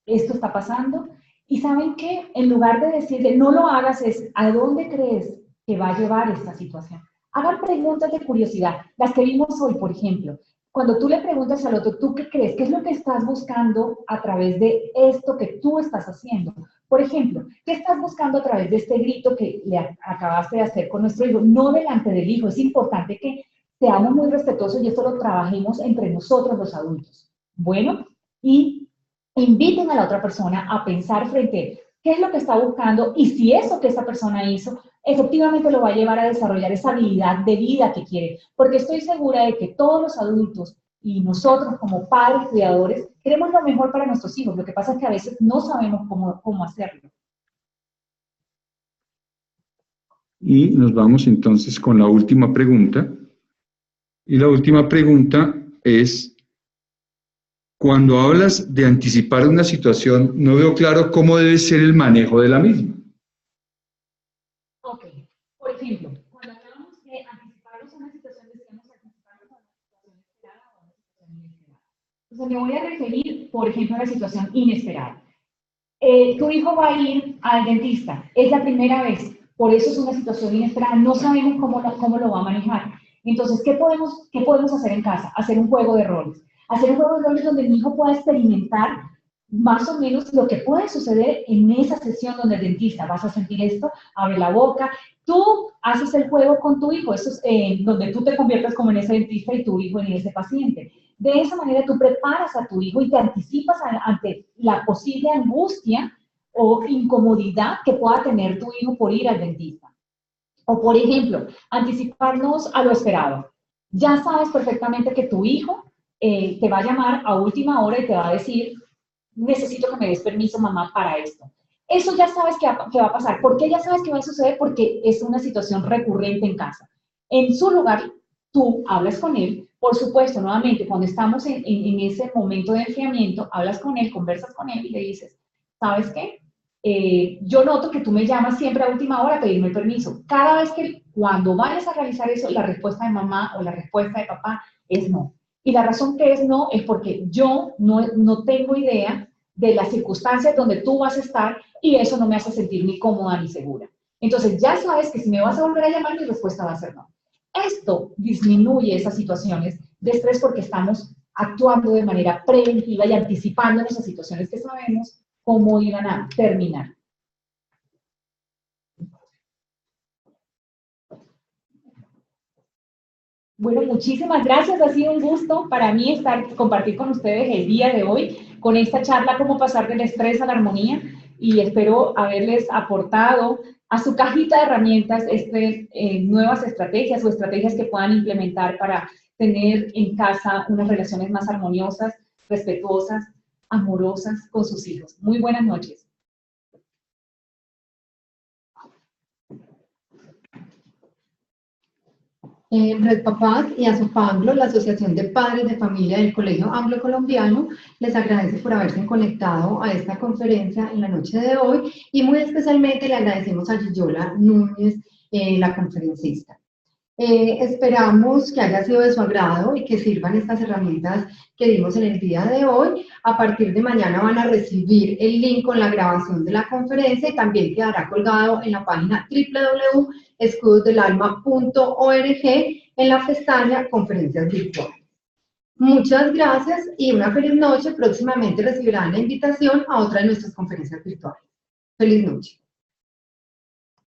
esto está pasando. Y ¿saben qué? En lugar de decirle, no lo hagas, es, ¿a dónde crees que va a llevar esta situación? Hagan preguntas de curiosidad, las que vimos hoy, por ejemplo. Cuando tú le preguntas al otro, ¿tú qué crees? ¿Qué es lo que estás buscando a través de esto que tú estás haciendo? Por ejemplo, ¿qué estás buscando a través de este grito que le acabaste de hacer con nuestro hijo? No delante del hijo, es importante que seamos muy respetuosos y esto lo trabajemos entre nosotros los adultos. Bueno, y inviten a la otra persona a pensar frente a qué es lo que está buscando y si eso que esa persona hizo efectivamente lo va a llevar a desarrollar esa habilidad de vida que quiere. Porque estoy segura de que todos los adultos y nosotros como padres, cuidadores, queremos lo mejor para nuestros hijos. Lo que pasa es que a veces no sabemos cómo hacerlo. Y nos vamos entonces con la última pregunta. Y la última pregunta es, cuando hablas de anticipar una situación, no veo claro cómo debe ser el manejo de la misma. Ok, por ejemplo, cuando hablamos de anticiparnos a una situación, decíamos anticiparnos a una situación esperada o a una situación inesperada. Entonces me voy a referir, por ejemplo, a la situación inesperada. Tu hijo va a ir al dentista, es la primera vez, por eso es una situación inesperada, no sabemos cómo lo va a manejar. Entonces, ¿qué podemos hacer en casa? Hacer un juego de roles. Hacer un juego de roles donde mi hijo pueda experimentar más o menos lo que puede suceder en esa sesión donde el dentista, vas a sentir esto, abre la boca, tú haces el juego con tu hijo, eso es donde tú te conviertes como en ese dentista y tu hijo en ese paciente. De esa manera tú preparas a tu hijo y te anticipas ante la posible angustia o incomodidad que pueda tener tu hijo por ir al dentista. O por ejemplo, anticiparnos a lo esperado. Ya sabes perfectamente que tu hijo te va a llamar a última hora y te va a decir, necesito que me des permiso, mamá, para esto. Eso ya sabes que va a pasar. ¿Por qué ya sabes que va a suceder? Porque es una situación recurrente en casa. En su lugar, tú hablas con él. Por supuesto, nuevamente, cuando estamos en ese momento de enfriamiento, hablas con él, conversas con él y le dices, ¿sabes qué? Yo noto que tú me llamas siempre a última hora a pedirme permiso. Cada vez que cuando vayas a realizar eso, la respuesta de mamá o la respuesta de papá es no. Y la razón que es no es porque yo no tengo idea de las circunstancias donde tú vas a estar y eso no me hace sentir ni cómoda ni segura. Entonces ya sabes que si me vas a volver a llamar, mi respuesta va a ser no. Esto disminuye esas situaciones de estrés porque estamos actuando de manera preventiva y anticipándonos a situaciones que sabemos cómo iban a terminar. Bueno, muchísimas gracias. Ha sido un gusto para mí compartir con ustedes el día de hoy con esta charla, cómo pasar del estrés a la armonía, y espero haberles aportado a su cajita de herramientas nuevas estrategias o estrategias que puedan implementar para tener en casa unas relaciones más armoniosas, respetuosas, amorosas con sus hijos. Muy buenas noches. Red Papás y Asopanglo, la Asociación de Padres de Familia del Colegio Anglo-Colombiano, les agradece por haberse conectado a esta conferencia en la noche de hoy y muy especialmente le agradecemos a Giyola Núñez, la conferencista. Esperamos que haya sido de su agrado y que sirvan estas herramientas que dimos en el día de hoy. A partir de mañana van a recibir el link con la grabación de la conferencia y también quedará colgado en la página www.escudosdelalma.org en la pestaña Conferencias Virtuales. Muchas gracias y una feliz noche. Próximamente recibirán la invitación a otra de nuestras conferencias virtuales. Feliz noche.